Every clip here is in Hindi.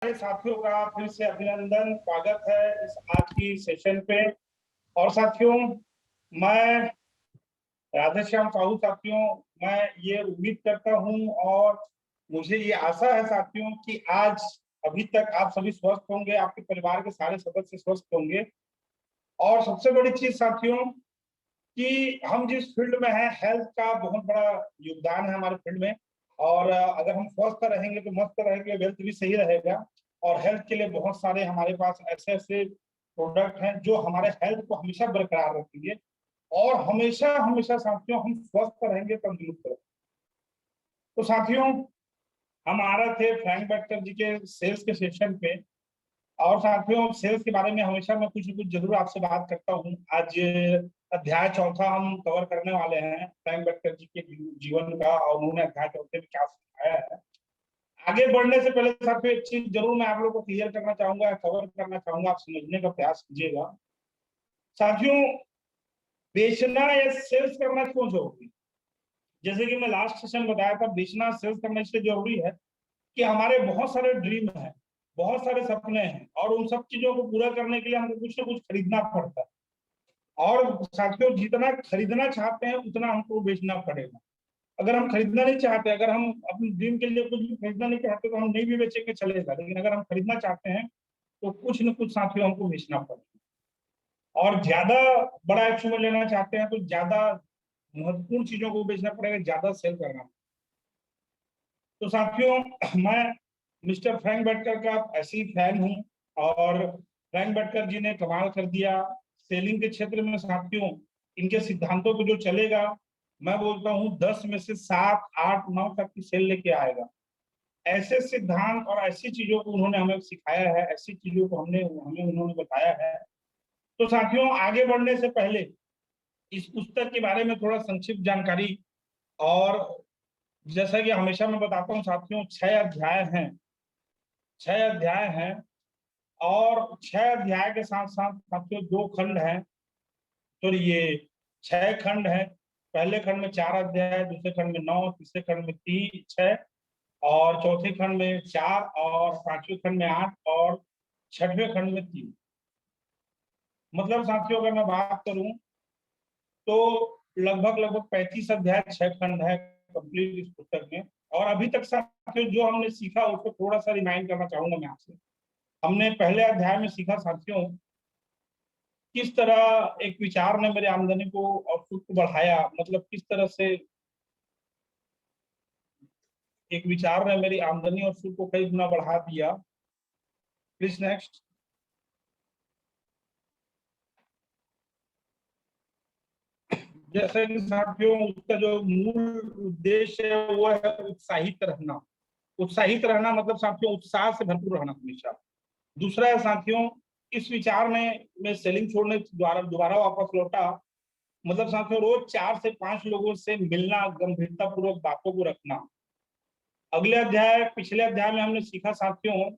सारे साथियों का फिर से अभिनंदन, स्वागत है इस आज की सेशन पे। और साथियों, मैं राधेश्याम साहू साथियों, मैं ये उम्मीद करता हूँ और मुझे ये आशा है साथियों कि आज अभी तक आप सभी स्वस्थ होंगे, आपके परिवार के सारे सदस्य स्वस्थ होंगे। और सबसे बड़ी चीज साथियों कि हम जिस फील्ड में हैं, हेल्थ का बहुत बड़ा योगदान है हमारे फील्ड में। और अगर हम स्वस्थ रहेंगे तो मस्त रहेंगे, वेल्थ भी सही रहेगा। और हेल्थ के लिए बहुत सारे हमारे पास ऐसे ऐसे प्रोडक्ट हैं जो हमारे हेल्थ को हमेशा बरकरार रखेंगे। और हमेशा हमेशा साथियों हम स्वस्थ रहेंगे, तंदुरुस्त रहेंगे। तो साथियों, हम आ रहे थे फ्रैंक बैक्टर जी के सेल्स के सेशन पे। और साथियों, सेल्स के बारे में हमेशा मैं कुछ न कुछ जरूर आपसे बात करता हूँ। आज अध्याय चौथा हम कवर करने वाले हैं फ्रैंक बैक्टर जी के जीवन का, और उन्होंने अध्याय चौथे में क्या सिखाया है। आगे बढ़ने से पहले साथियों एक चीज जरूर मैं आप लोगों को क्लियर करना चाहूंगा, कवर करना चाहूंगा, आप समझने का प्रयास कीजिएगा। साथियों, बेचना या सेल्स करना क्यों जरूरी? जैसे कि मैं लास्ट सेशन बताया था, बेचना सेल्स करना इसलिए जरूरी है कि हमारे बहुत सारे ड्रीम हैं, बहुत सारे सपने हैं, और उन सब चीजों को पूरा करने के लिए हमको कुछ ना कुछ खरीदना पड़ता है। और साथियों, जितना खरीदना चाहते हैं उतना हमको बेचना पड़ेगा। अगर हम खरीदना नहीं चाहते, अगर हम अपने ड्रीम के लिए कुछ भी खरीदना नहीं चाहते तो हम नहीं भी बेचेंगे, चलेगा। लेकिन अगर हम खरीदना चाहते हैं तो कुछ न कुछ साथियों हमको बेचना पड़ेगा। और ज्यादा बड़ा अचीवमेंट लेना चाहते हैं तो ज्यादा महत्वपूर्ण चीजों को बेचना पड़ेगा, ज्यादा सेल करना। तो साथियों, मैं मिस्टर फ्रैंक बैटकर का ऐसी फैन हूँ। और फ्रैंक बैटकर जी ने कमाल कर दिया सेलिंग के क्षेत्र में साथियों। इनके सिद्धांतों को जो चलेगा, मैं बोलता हूँ 10 में से 7, 8, 9 तक की सेल लेके आएगा। ऐसे सिद्धांत और ऐसी चीजों को उन्होंने हमें सिखाया है, ऐसी चीजों को हमें उन्होंने बताया है। तो साथियों, आगे बढ़ने से पहले इस पुस्तक के बारे में थोड़ा संक्षिप्त जानकारी। और जैसा कि हमेशा मैं बताता हूँ साथियों, 6 अध्याय हैं, 6 अध्याय हैं। और 6 अध्याय के साथ साथ साथियों 2 खंड हैं। तो ये 6 खंड हैं। पहले खंड में 4 अध्याय, दूसरे खंड में 9, तीसरे खंड में 3, 6, और चौथे खंड में 4, और पांचवें खंड में 8, और छठवें खंड में 3। मतलब साथियों, अगर मैं बात करूं तो लगभग लगभग 35 अध्याय, 6 खंड है कंप्लीट इस पुस्तक में। और अभी तक साथियों जो हमने सीखा उसको थोड़ा सा रिमाइंड करना चाहूंगा मैं आपसे। हमने पहले अध्याय में सीखा साथियों किस तरह एक विचार ने मेरे आमदनी को और खुद को बढ़ाया। मतलब किस तरह से एक विचार ने मेरी आमदनी और सुख को कई गुना बढ़ा दिया। Please next. जैसे कि साथियों, उसका जो मूल उद्देश्य है वो है उत्साहित रहना। उत्साहित रहना मतलब साथियों उत्साह से भरपूर रहना हमेशा। दूसरा है साथियों, इस विचार ने मैं सेलिंग छोड़ने द्वारा दोबारा वापस लौटा। मतलब साथियों रोज 4 से 5 लोगों से मिलना, गंभीरता पूर्वक बातों को रखना। अगले अध्याय, पिछले अध्याय में हमने सीखा साथियों,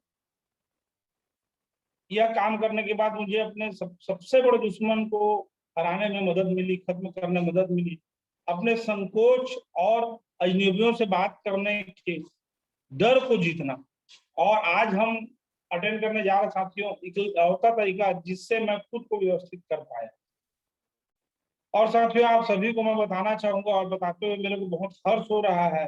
यह काम करने के बाद मुझे अपने सबसे बड़े दुश्मन को हराने में मदद मिली, खत्म करने में मदद मिली। अपने संकोच और अजनबियों से बात करने के डर को जीतना। और आज हम अटेंड करने जा रहे साथियों इकलौता तरीका जिससे मैं खुद को व्यवस्थित कर पाया। और साथियों, आप सभी को मैं बताना चाहूंगा और बताते हुए मेरे को बहुत हर्ष हो रहा है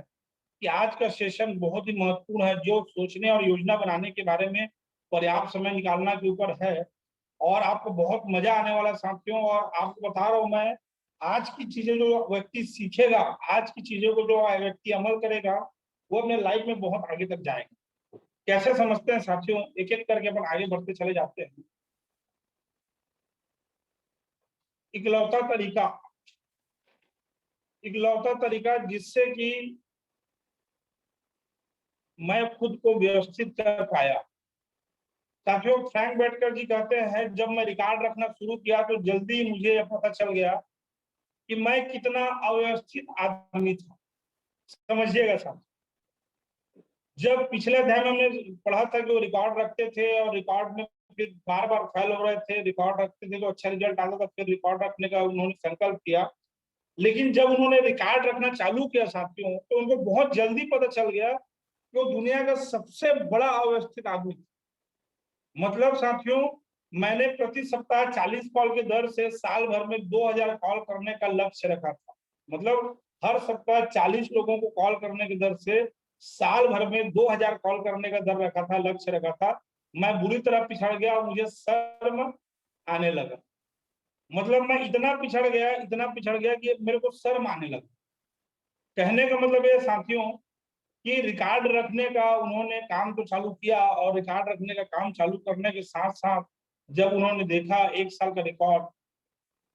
कि आज का सेशन बहुत ही महत्वपूर्ण है, जो सोचने और योजना बनाने के बारे में पर्याप्त समय निकालना के ऊपर है। और आपको बहुत मजा आने वाला साथियों। और आपको बता रहा हूं मैं, आज की चीजें जो व्यक्ति सीखेगा, आज की चीजों को जो व्यक्ति अमल करेगा, वो अपने लाइफ में बहुत आगे तक जाएगा। कैसे समझते हैं साथियों, एक एक करके अपन आगे बढ़ते चले जाते हैं। इकलौता तरीका, इकलौता तरीका जिससे कि मैं खुद को व्यवस्थित कर पाया। साथियों, फ्रैंक बैटकर जी कहते हैं, जब मैं रिकॉर्ड रखना शुरू किया तो जल्दी मुझे यह पता चल गया कि मैं कितना अव्यवस्थित आदमी था। समझिएगा साहब, जब पिछले अध्याय में हमने पढ़ा था कि वो रिकॉर्ड रखते थे और रिकॉर्ड में फिर बार बार फेल हो रहे थे, रिकॉर्ड रखते थे तो अच्छा रिजल्ट आता था, फिर रिकॉर्ड रखने का उन्होंने संकल्प किया। लेकिन जब उन्होंने रिकॉर्ड रखना चालू किया साथियों, तो उनको बहुत जल्दी पता चल गया कि वो दुनिया का सबसे बड़ा अव्यवस्थित आदमी था। मतलब साथियों, मैंने प्रति सप्ताह 40 कॉल के दर से साल भर में 2000 कॉल करने का लक्ष्य रखा था। मतलब हर सप्ताह 40 लोगों को कॉल करने की दर से साल भर में 2000 कॉल करने का दर रखा था, लक्ष्य रखा था। मैं बुरी तरह पिछड़ गया और मुझे शर्म आने लगा। मतलब मैं इतना पिछड़ गया कि मेरे को शर्म आने लगा। कहने का मतलब ये साथियों कि रिकॉर्ड रखने का उन्होंने काम तो चालू किया, और रिकॉर्ड रखने का काम चालू करने के साथ साथ जब उन्होंने देखा 1 साल का रिकॉर्ड,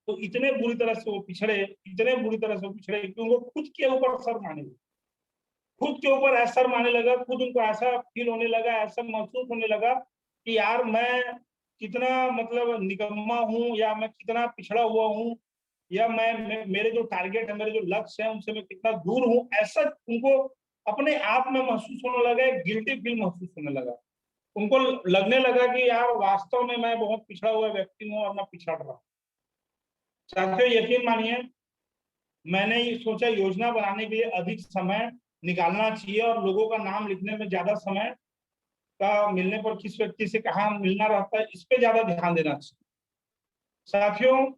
तो इतने बुरी तरह से वो पिछड़े, इतने बुरी तरह से वो पिछड़े कि उनको खुद के ऊपर शर्म आने लगी। खुद के ऊपर ऐसा शर्म आने लगा, खुद उनको ऐसा फील होने लगा, ऐसा महसूस होने लगा कि यार मैं कितना मतलब निकम्मा हूँ, या मैं कितना पिछड़ा हुआ हूँ, या मेरे जो टारगेट है, मेरे जो लक्ष्य है, उनसे मैं कितना दूर हूँ। ऐसा उनको अपने आप में महसूस होने लगा, एक गिल्टी फील महसूस होने लगा। उनको लगने लगा कि यार वास्तव में मैं बहुत पिछड़ा हुआ व्यक्ति हूँ और मैं पिछड़ रहा हूँ। साथियों यकीन मानिए, मैंने ये सोचा योजना बनाने के लिए अधिक समय निकालना चाहिए, और लोगों का नाम लिखने में ज्यादा समय का मिलने पर किस व्यक्ति से कहाँ मिलना रहता है, इस पे ज्यादा ध्यान देना चाहिए। साथियों,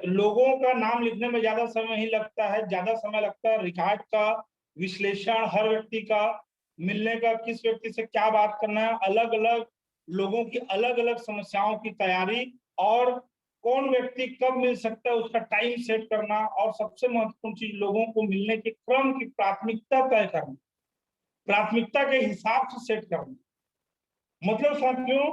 लोगों का नाम लिखने में ज्यादा समय ही लगता है, ज्यादा समय लगता है रिकॉर्ड का विश्लेषण, हर व्यक्ति का मिलने का, किस व्यक्ति से क्या बात करना है, अलग अलग लोगों की अलग अलग समस्याओं की तैयारी, और कौन व्यक्ति कब मिल सकता है उसका टाइम सेट करना, और सबसे महत्वपूर्ण चीज लोगों को मिलने के क्रम की प्राथमिकता तय करना, प्राथमिकता के हिसाब से सेट करना। मतलब साथियों,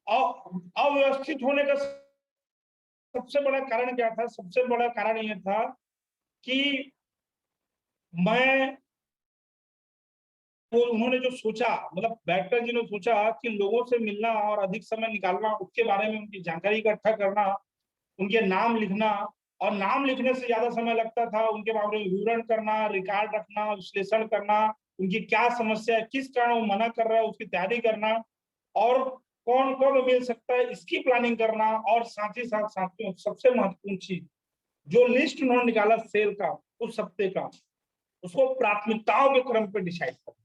अव्यवस्थित होने का सबसे बड़ा कारण क्या था? सबसे बड़ा कारण यह था कि मैं वो उन्होंने जो सोचा, मतलब बैठकर जी ने सोचा कि लोगों से मिलना और अधिक समय निकालना, उसके बारे में उनकी जानकारी इकट्ठा करना, उनके नाम लिखना, और नाम लिखने से ज्यादा समय लगता था उनके बारे में विवरण करना, रिकॉर्ड रखना, विश्लेषण करना, उनकी क्या समस्या है, किस कारण वो मना कर रहा है, उसकी तैयारी करना, और कौन कब मिल सकता है इसकी प्लानिंग करना, और साथ ही साथ साथियों सबसे महत्वपूर्ण चीज, जो लिस्ट उन्होंने निकाला सेल का उस हफ्ते का, उसको प्राथमिकताओं के क्रम पर डिसाइड करना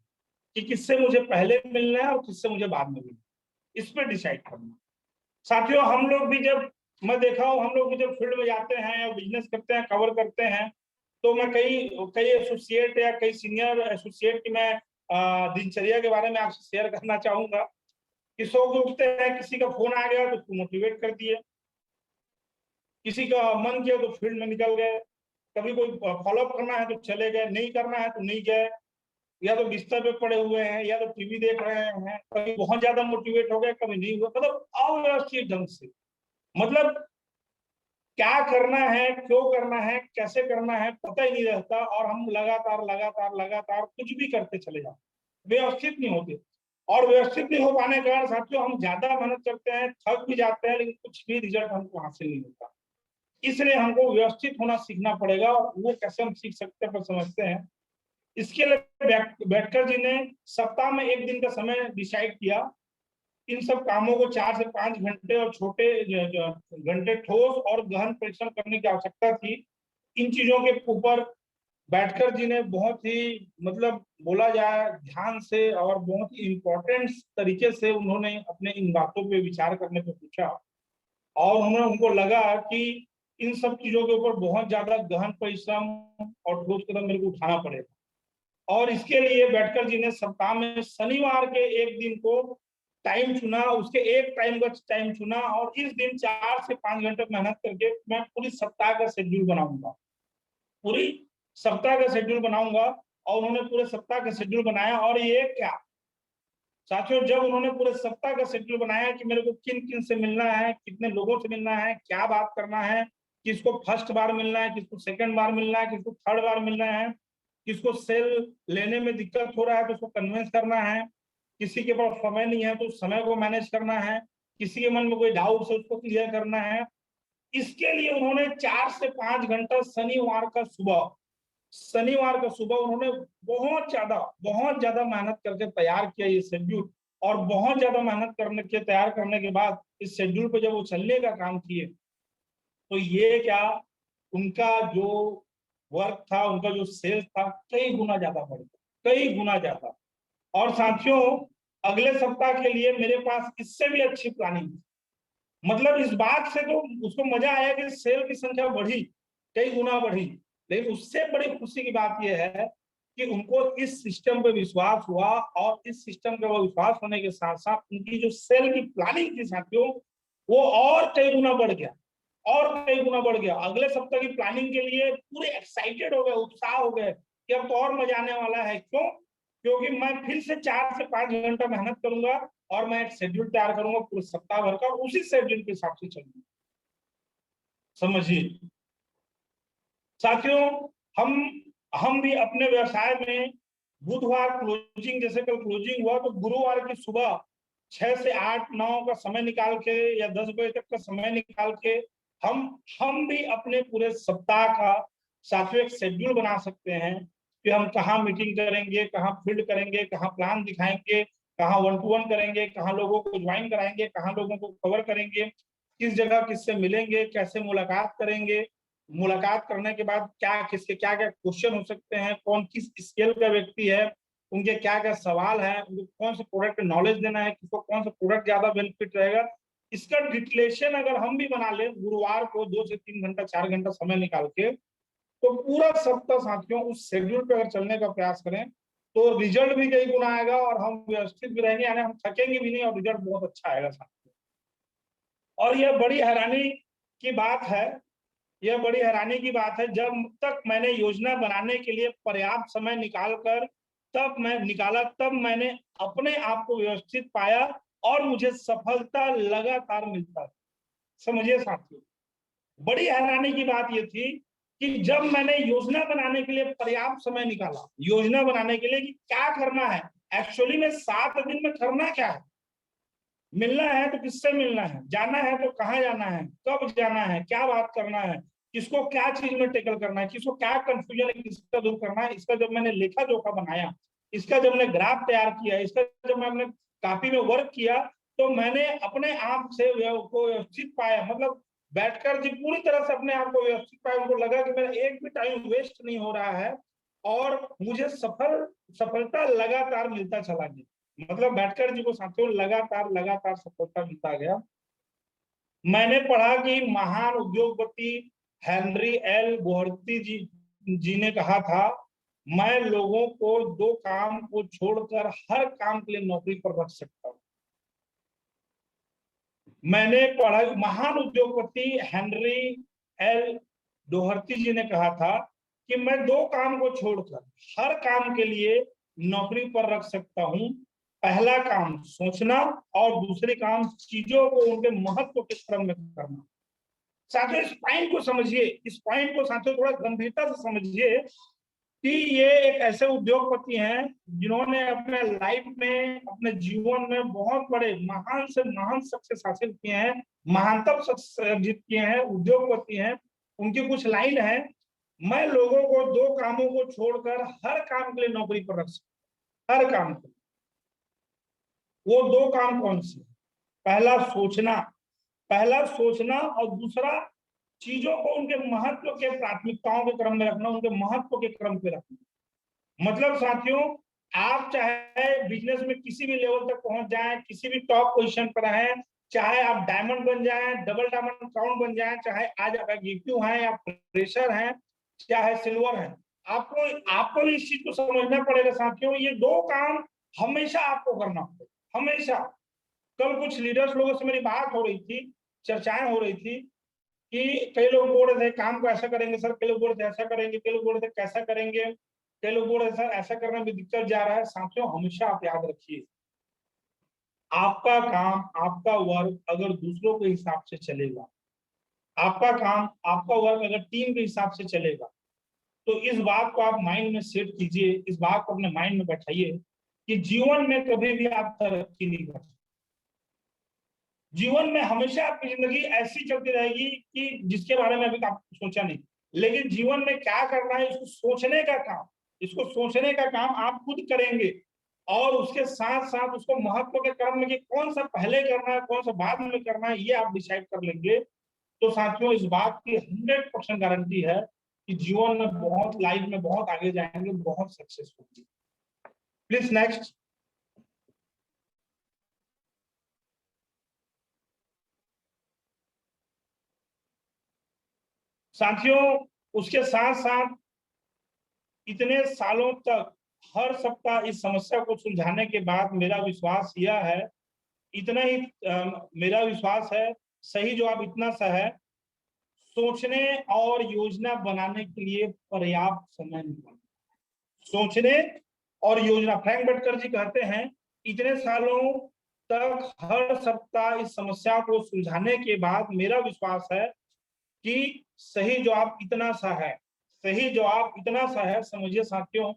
कि किससे मुझे पहले मिलना है और किससे मुझे बाद में मिलना है, इस पर डिसाइड करना। साथियों हम लोग भी जब, मैं देखा हूं, हम लोग भी जब फील्ड में जाते हैं या बिजनेस करते हैं, कवर करते हैं, तो मैं कई कई एसोसिएट या कई सीनियर एसोसिएट की मैं दिनचर्या के बारे में आपसे शेयर करना चाहूंगा कि सो के उठते हैं, किसी का फोन आ गया तो उसको मोटिवेट कर दिए, किसी का मन किया तो फील्ड में निकल गए, कभी कोई फॉलोअप करना है तो चले गए, नहीं करना है तो नहीं गए, या तो बिस्तर पे पड़े हुए हैं, या तो टीवी देख रहे हैं, कभी बहुत ज्यादा मोटिवेट हो गए, कभी नहीं हुआ, मतलब अव्यवस्थित ढंग से। मतलब क्या करना है, क्यों करना है, कैसे करना है, पता ही नहीं रहता, और हम लगातार लगातार लगातार कुछ भी करते चले जाते, व्यवस्थित नहीं होते। और व्यवस्थित नहीं हो पाने के कारण साथियों हम ज्यादा मेहनत करते हैं, थक भी जाते हैं, लेकिन कुछ भी रिजल्ट हमको हासिल नहीं होता। इसलिए हमको व्यवस्थित होना सीखना पड़ेगा, और वो कैसे हम सीख सकते हैं पर समझते हैं। इसके लिए बैठकर जी ने सप्ताह में एक दिन का समय डिसाइड किया। इन सब कामों को 4 से 5 घंटे और छोटे घंटे ठोस और गहन परिश्रम करने की आवश्यकता थी। इन चीजों के ऊपर बैठकर जी ने बहुत ही, मतलब बोला जाए ध्यान से और बहुत ही इंपॉर्टेंट तरीके से उन्होंने अपने इन बातों पे विचार करने को पूछा, और उन्होंने उनको लगा कि इन सब चीजों के ऊपर बहुत ज्यादा गहन परिश्रम और ठोस कदम मेरे को उठाना पड़ेगा। और इसके लिए बैठकर जी ने सप्ताह में शनिवार के एक दिन को टाइम चुना, उसके एक टाइम चुना, और इस दिन 4 से 5 घंटे मेहनत करके मैं पूरी सप्ताह का शेड्यूल बनाऊंगा, पूरी सप्ताह का शेड्यूल बनाऊंगा। और उन्होंने पूरे सप्ताह का शेड्यूल बनाया, और ये क्या साथियों, जब उन्होंने पूरे सप्ताह का शेड्यूल बनाया कि मेरे को किन किन से मिलना है, कितने लोगों से मिलना है, क्या बात करना है, किसको फर्स्ट बार मिलना है, किसको सेकंड बार मिलना है, किसको थर्ड बार मिलना है, किसको सेल लेने में दिक्कत हो रहा है तो उसको कन्विंस करना है, किसी के पास समय नहीं है तो समय को मैनेज करना है, किसी के मन में कोई डाउट है उसको क्लियर करना है। इसके लिए उन्होंने 4 से 5 घंटा शनिवार का सुबह उन्होंने बहुत ज्यादा मेहनत करके तैयार किया ये शेड्यूल। और बहुत ज्यादा मेहनत करने के तैयार करने के बाद इस शेड्यूल पे जब वो चलने का काम किए, तो ये क्या, उनका जो वर्क था, उनका जो सेल्स था, कई गुना ज्यादा बढ़ गया। कई गुना ज्यादा। और साथियों, अगले सप्ताह के लिए मेरे पास इससे भी अच्छी प्लानिंग है। मतलब इस बात से तो उसको मजा आया कि सेल की संख्या बढ़ी, कई गुना बढ़ी, लेकिन उससे बड़ी खुशी की बात यह है कि उनको इस सिस्टम पे विश्वास हुआ, और इस सिस्टम पे वो विश्वास होने के साथ साथ उनकी जो सेल की प्लानिंग थी साथियों, वो और कई गुना बढ़ गया, और कई गुना बढ़ गया। अगले सप्ताह की प्लानिंग के लिए पूरे एक्साइटेड हो गए, उत्साह हो गए कि अब तो और मजा आने वाला है। क्यों? क्योंकि मैं फिर से 4 से 5 घंटा मेहनत करूंगा, और मैं एक शेड्यूल तैयार करूंगा पूरे सप्ताह भर का, उसी शेड्यूल के हिसाब से चलूंगा। समझिए साथियों, हम भी अपने व्यवसाय में बुधवार क्लोजिंग, जैसे कल क्लोजिंग हुआ, तो गुरुवार की सुबह 6 से 8 9 का समय निकाल के, या 10 बजे तक का समय निकाल के हम भी अपने पूरे सप्ताह का साथियों एक शेड्यूल बना सकते हैं कि हम कहाँ मीटिंग करेंगे, कहाँ फील्ड करेंगे, कहाँ प्लान दिखाएंगे, कहाँ 1-to-1 करेंगे, कहाँ लोगों को ज्वाइन कराएंगे, कहाँ लोगों को कवर करेंगे, किस जगह किससे मिलेंगे, कैसे मुलाकात करेंगे, मुलाकात करने के बाद क्या किसके क्या क्या क्वेश्चन हो सकते हैं, कौन किस स्केल का व्यक्ति है, उनके क्या क्या सवाल है, उनको कौन सा प्रोडक्ट नॉलेज देना है, किसको कौन सा प्रोडक्ट ज्यादा बेनिफिट रहेगा, इसका डिक्लेरेशन अगर हम भी बना ले गुरुवार को 2 से 3 घंटा 4 घंटा समय निकाल के, तो पूरा सप्ताह साथियों उस शेड्यूल पे अगर चलने का प्रयास करें, तो रिजल्ट भी कई गुना आएगा, और हम व्यवस्थित भी रहेंगे, यानी हम थकेंगे भी नहीं, और रिजल्ट बहुत अच्छा आएगा साथियों। और यह बड़ी हैरानी की बात है, यह बड़ी हैरानी की बात है, जब तक मैंने योजना बनाने के लिए पर्याप्त समय निकालकर तब मैंने अपने आप को व्यवस्थित पाया, और मुझे सफलता लगातार मिलता। समझिए साथियों, बड़ी हैरानी की बात यह थी कि जब मैंने योजना बनाने के लिए पर्याप्त समय निकाला, योजना बनाने के लिए कि क्या करना है, एक्चुअली में 7 दिन में करना क्या है, मिलना है तो किससे मिलना है, जाना है तो कहाँ जाना है, कब जाना है, क्या बात करना है, किसको क्या चीज में टेकल करना है, किसको क्या कंफ्यूजन है, किसका दूर करना है, इसका जब मैंने लेखा जोखा बनाया, इसका जब मैंने ग्राफ तैयार किया, इसका जब मैंने कॉपी में वर्क किया, तो मैंने अपने आप से को व्यवस्थित पाया। मतलब बैठकर जी पूरी तरह से अपने आप को व्यवस्थित पाया, उनको लगा कि मेरा एक भी टाइम वेस्ट नहीं हो रहा है, और मुझे सफलता लगातार मिलता चला गया। मतलब बैठकर जी को साथियों लगातार लगातार सफलता मिलता गया। मैंने पढ़ा कि महान उद्योगपति हेनरी एल बोहर्ती जी ने कहा था, मैं लोगों को 2 काम को छोड़कर हर काम के लिए नौकरी पर रख सकता हूं। मैंने पढ़ा, महान उद्योगपति हेनरी एल डोहर्ती जी ने कहा था कि मैं 2 काम को छोड़कर हर काम के लिए नौकरी पर रख सकता हूं। पहला काम सोचना, और दूसरे काम चीजों को उनके महत्व के क्रम में करना। साथियों इस पॉइंट को समझिए, इस पॉइंट को साथियों थोड़ा गंभीरता से समझिए कि ये एक ऐसे उद्योगपति हैं जिन्होंने अपने लाइफ में, अपने जीवन में बहुत बड़े महान से महान सक्सेस हासिल किए हैं, महानतम सक्सेस अर्जित किए हैं, उद्योगपति हैं। उनकी कुछ लाइन है, मैं लोगों को 2 कामों को छोड़कर हर काम के लिए नौकरी पर रख सकता, हर काम को। वो 2 काम कौन से? पहला सोचना, और दूसरा चीजों को उनके महत्व के प्राथमिकताओं के क्रम में रखना, उनके महत्व के क्रम पे रखना। मतलब साथियों, आप चाहे बिजनेस में किसी भी लेवल तक पहुंच जाएं, किसी भी टॉप पोजीशन पर हैं, चाहे आप डायमंड बन जाएं, डबल डायमंड क्राउन बन जाएं, चाहे आज आप एग्जीक्यूटिव हैं या फ्रेशर हैं, चाहे सिल्वर हैं, आपको आपको इस चीज को समझना पड़ेगा साथियों, ये 2 काम हमेशा आपको करना पड़ेगा, हमेशा। कल कुछ लीडर्स लोगों से मेरी बात हो रही थी, चर्चाएं हो रही थी कि कई लोग बोल रहे थे काम को ऐसा करेंगे सर, कई लोग बोल रहे थे ऐसा करेंगे, कई लोग बोल रहे थे कैसा करेंगे, कई लोग बोल रहे थे सर ऐसा करने में दिक्कत जा रहा है। साथियों हमेशा आप याद रखिए, आपका काम, आपका वर्क अगर दूसरों के हिसाब से चलेगा, आपका काम, आपका वर्क अगर टीम के हिसाब से चलेगा, तो इस बात को आप माइंड में सेट कीजिए, इस बात को अपने माइंड में बैठाइए कि जीवन में कभी भी आप तरक्की नहीं कर सकते। जीवन में हमेशा आपकी जिंदगी ऐसी चलती रहेगी कि जिसके बारे में अभी आपने सोचा नहीं, लेकिन जीवन में क्या करना है इसको सोचने का काम, इसको सोचने का काम आप खुद करेंगे, और उसके साथ साथ उसको महत्व के क्रम में कि कौन सा पहले करना है, कौन सा बाद में करना है, ये आप डिसाइड कर लेंगे। तो साथियों इस बात की 100% गारंटी है कि जीवन में बहुत, लाइफ में बहुत आगे जाएंगे, बहुत सक्सेस होंगे। Please next. साथियों, उसके साथ साथ इतने सालों तक हर सप्ताह इस समस्या को सुलझाने के बाद मेरा विश्वास यह है, इतना ही मेरा विश्वास है, सही जवाब इतना सा है, सोचने और योजना बनाने के लिए पर्याप्त समय निकालना। सोचने और योजना, फ्रैंक बटकर जी कहते हैं, इतने सालों तक हर सप्ताह इस समस्या को सुलझाने के बाद मेरा विश्वास है कि सही जवाब इतना सा है, सही जवाब इतना सा है। समझिए साथियों,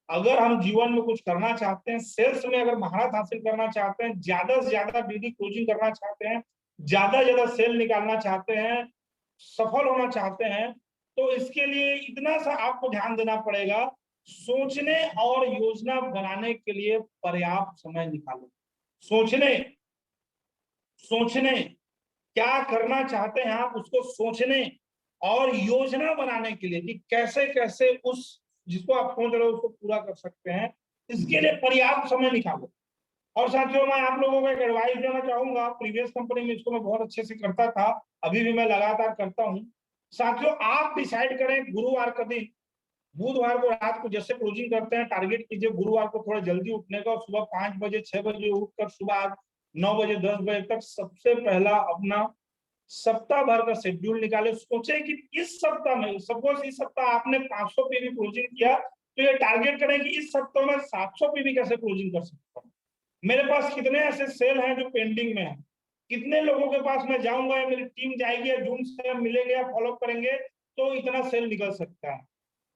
अगर हम जीवन में कुछ करना चाहते हैं, सेल्स में अगर महारत हासिल करना चाहते हैं, ज्यादा से ज्यादा डीडी क्लोजिंग करना चाहते हैं, ज्यादा से ज्यादा सेल निकालना चाहते हैं, सफल होना चाहते हैं, तो इसके लिए इतना सा आपको ध्यान देना पड़ेगा, सोचने और योजना बनाने के लिए पर्याप्त समय निकालो। सोचने सोचने क्या करना चाहते हैं आप, उसको सोचने और योजना बनाने के लिए कि कैसे कैसे उस जिसको आप सोच रहे हो उसको पूरा कर सकते हैं, इसके लिए पर्याप्त समय निकालो। और साथियों, मैं आप लोगों को एक एडवाइस देना चाहूंगा, प्रीवियस कंपनी में इसको मैं बहुत अच्छे से करता था, अभी भी मैं लगातार करता हूं। साथियों, आप डिसाइड करें गुरुवार का दिन, बुधवार को रात को जैसे क्लोजिंग करते हैं, टारगेट कीजिए गुरुवार को थोड़ा जल्दी उठने का, सुबह 5 बजे 6 बजे उठकर सुबह 9 बजे 10 बजे तक सबसे पहला अपना सप्ताह भर का शेड्यूल निकाले। सोचे कि इस सप्ताह में, सपोज इस सप्ताह आपने 500 पीवी क्लोजिंग किया, तो ये टारगेट करें कि इस सप्ताह में 700 पीवी कैसे क्लोजिंग कर सकता हूँ, मेरे पास कितने ऐसे सेल हैं जो पेंडिंग में है, कितने लोगों के पास मैं जाऊंगा या मेरी टीम जाएगी या जूम से मिलेंगे या फॉलो करेंगे तो इतना सेल निकल सकता है।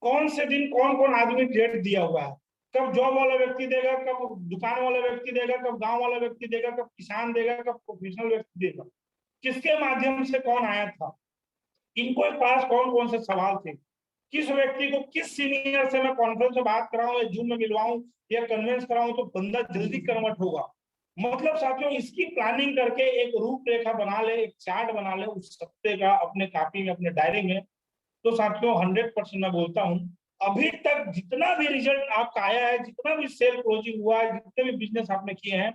कौन से दिन कौन कौन आदमी डेट दिया हुआ है, कब जॉब वाला व्यक्ति देगा, कब दुकान वाला व्यक्ति देगा, कब गांव वाला व्यक्ति देगा, कब किसान देगा, कब प्रोफेशनल व्यक्ति देगा, किसके माध्यम से कौन आया था, इनको पास कौन कौन से सवाल थे, किस व्यक्ति को किस सीनियर से मैं कॉन्फ्रेंस में बात कराऊं या जूम में मिलवाऊं या कन्वेंस कराऊं तो बंदा जल्दी कन्वर्ट होगा। मतलब साथियों, इसकी प्लानिंग करके एक रूपरेखा बना ले, एक चार्ट बना ले उस सप्ते का अपने कॉपी में, अपने डायरी में। तो साथियों 100% मैं बोलता हूं, अभी तक जितना भी रिजल्ट आपका आया है, जितना भी सेल क्लोजिंग हुआ है, जितने भी बिजनेस आपने किए हैं,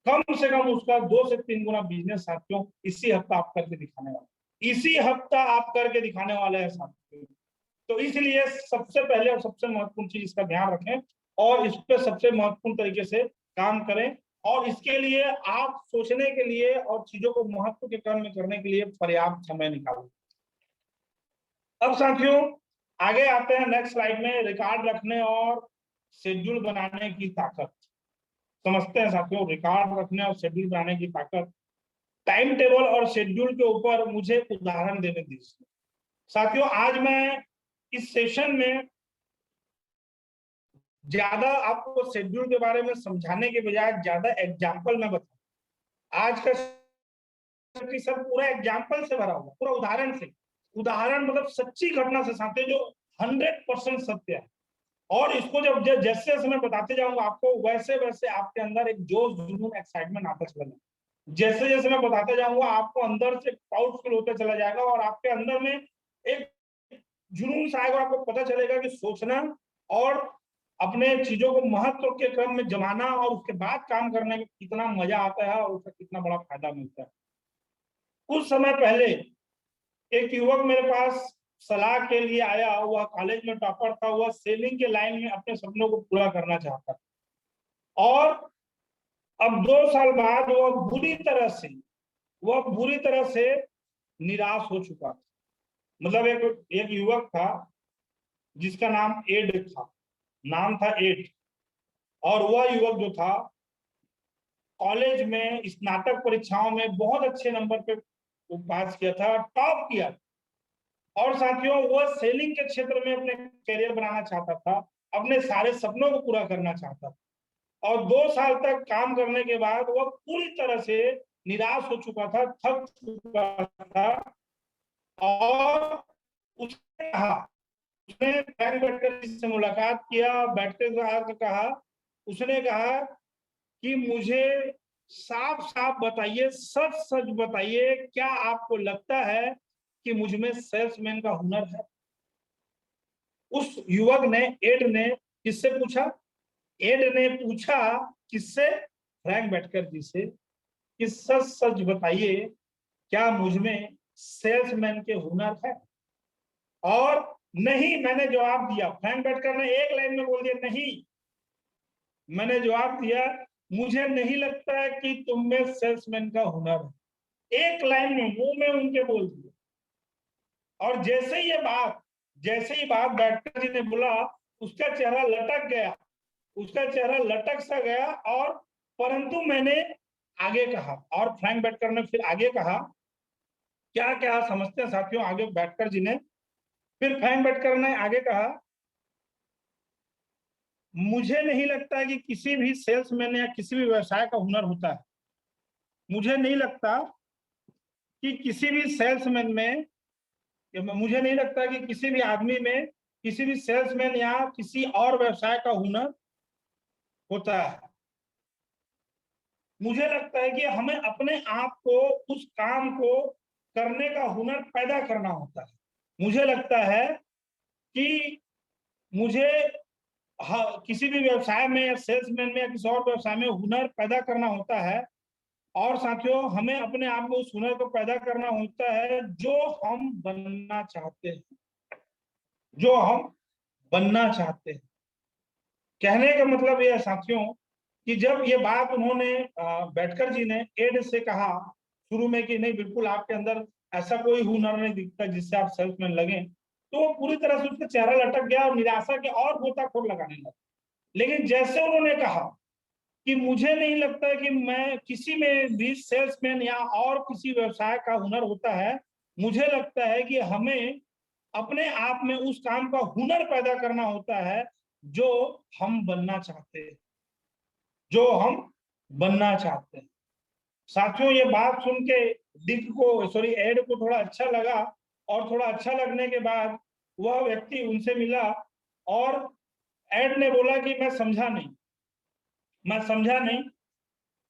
कम से कम उसका 2 से 3 गुना बिजनेस साथियों इसी हफ्ता आप करके दिखाने वाले, इसी हफ्ता आप करके दिखाने वाले हैं साथियों। तो इसलिए सबसे पहले और सबसे महत्वपूर्ण चीज इसका ध्यान रखें और इस पर सबसे महत्वपूर्ण तरीके से काम करें, और इसके लिए आप सोचने के लिए और चीजों को महत्व के क्रम में करने के लिए पर्याप्त समय निकालें। अब साथियों आगे आते हैं नेक्स्ट स्लाइड में, रिकॉर्ड रखने और शेड्यूल बनाने की ताकत समझते हैं साथियों। रिकॉर्ड रखने और शेड्यूल बनाने की ताकत, टाइम टेबल और शेड्यूल के ऊपर मुझे उदाहरण देने दीजिए। साथियों, आज मैं इस सेशन में ज्यादा आपको शेड्यूल के बारे में समझाने के बजाय ज्यादा एग्जाम्पल में बताऊं। आज का सर पूरा एग्जाम्पल से भरा हुआ, पूरा उदाहरण से, उदाहरण मतलब सच्ची घटना से साथियों जो 100% सत्य है। और इसको जब जैसे जैसे मैं बताते जाऊंगा आपको, वैसे वैसे आपके अंदर एक जोश जुनून एक्साइटमेंट आता चला जाएगा। जैसे जैसे मैं बताते जाऊंगा आपको अंदर से प्राउड फील होता चला जाएगा और आपके अंदर में एक जुनून सा आएगा, आपको पता चलेगा कि सोचना और अपने चीजों को महत्व के क्रम में जमाना और उसके बाद काम करने में कितना मजा आता है और उसका कितना बड़ा फायदा मिलता है। कुछ समय पहले एक युवक मेरे पास सलाह के लिए आया, वह कॉलेज में टॉपर था, वह सेलिंग के लाइन में अपने सपनों को पूरा करना चाहता था और अब 2 साल बाद वह बुरी तरह से निराश हो चुका था। मतलब एक युवक था जिसका नाम एड था, नाम था एड, और वह युवक जो था कॉलेज में स्नातक परीक्षाओं में बहुत अच्छे नंबर पे पास किया था, टॉप किया। और साथियों वह सेलिंग के क्षेत्र में अपने करियर बनाना चाहता था, अपने सारे सपनों को पूरा करना चाहता था। और 2 साल तक काम करने के बाद वह पूरी तरह से निराश हो चुका था, थक चुका था। और उसने कहा, उसने बैंक बैठकर इससे मुलाकात किया, बैठते कहा, उसने कहा कि मुझे साफ साफ बताइए, सच सच बताइए, क्या आपको लगता है कि मुझ में सेल्समैन का हुनर है? उस युवक ने, एड ने किससे पूछा? एड ने पूछा किससे? फ्रैंक बैटकर जी से कि सच सच बताइए, क्या मुझ में सेल्समैन के हुनर है? और नहीं, मैंने जवाब दिया। फ्रैंक बैटकर ने एक लाइन में बोल दिया, नहीं। मैंने जवाब दिया, मुझे नहीं लगता है कि तुम में सेल्समैन का हुनर है। एक लाइन में मुंह में उनके बोल दिया। और जैसे ही बात बैटकर जी ने बोला, उसका चेहरा लटक गया, उसका चेहरा लटक सा गया। और परंतु मैंने आगे कहा, और फ्रैंक बैटकर ने फिर आगे कहा, क्या क्या समझते हैं साथियों आगे बैटकर जी ने? फिर फ्रैंक बैटकर ने आगे कहा, मुझे नहीं लगता है कि किसी भी सेल्समैन या किसी भी व्यवसाय का हुनर होता है। मुझे नहीं लगता कि किसी भी सेल्समैन में, मुझे नहीं लगता कि किसी भी आदमी में किसी भी सेल्समैन या किसी और व्यवसाय का हुनर होता है। मुझे लगता है कि हमें अपने आप को, उस काम को करने का हुनर पैदा करना होता है। मुझे लगता है कि मुझे किसी भी व्यवसाय में या सेल्समैन में या किसी और व्यवसाय में हुनर पैदा करना होता है। और साथियों, हमें अपने आप में उस हुनर को पैदा करना होता है जो हम बनना चाहते हैं, जो हम बनना चाहते हैं। कहने का मतलब यह है साथियों कि जब ये बात उन्होंने बैटकर जी ने एड से कहा शुरू में कि नहीं, बिल्कुल आपके अंदर ऐसा कोई हुनर नहीं दिखता जिससे आप सेल्समैन लगे, तो वो पूरी तरह से उसका चेहरा लटक गया और निराशा के और गोताखोर लगाने लगा। लेकिन जैसे उन्होंने कहा कि मुझे नहीं लगता कि मैं किसी में भी सेल्समैन या और किसी व्यवसाय का हुनर होता है, मुझे लगता है कि हमें अपने आप में उस काम का हुनर पैदा करना होता है जो हम बनना चाहते हैं, जो हम बनना चाहते हैं। साथियों, ये बात सुन के एड को थोड़ा अच्छा लगा। और थोड़ा अच्छा लगने के बाद वह व्यक्ति उनसे मिला और एड ने बोला कि मैं समझा नहीं, मैं समझा नहीं।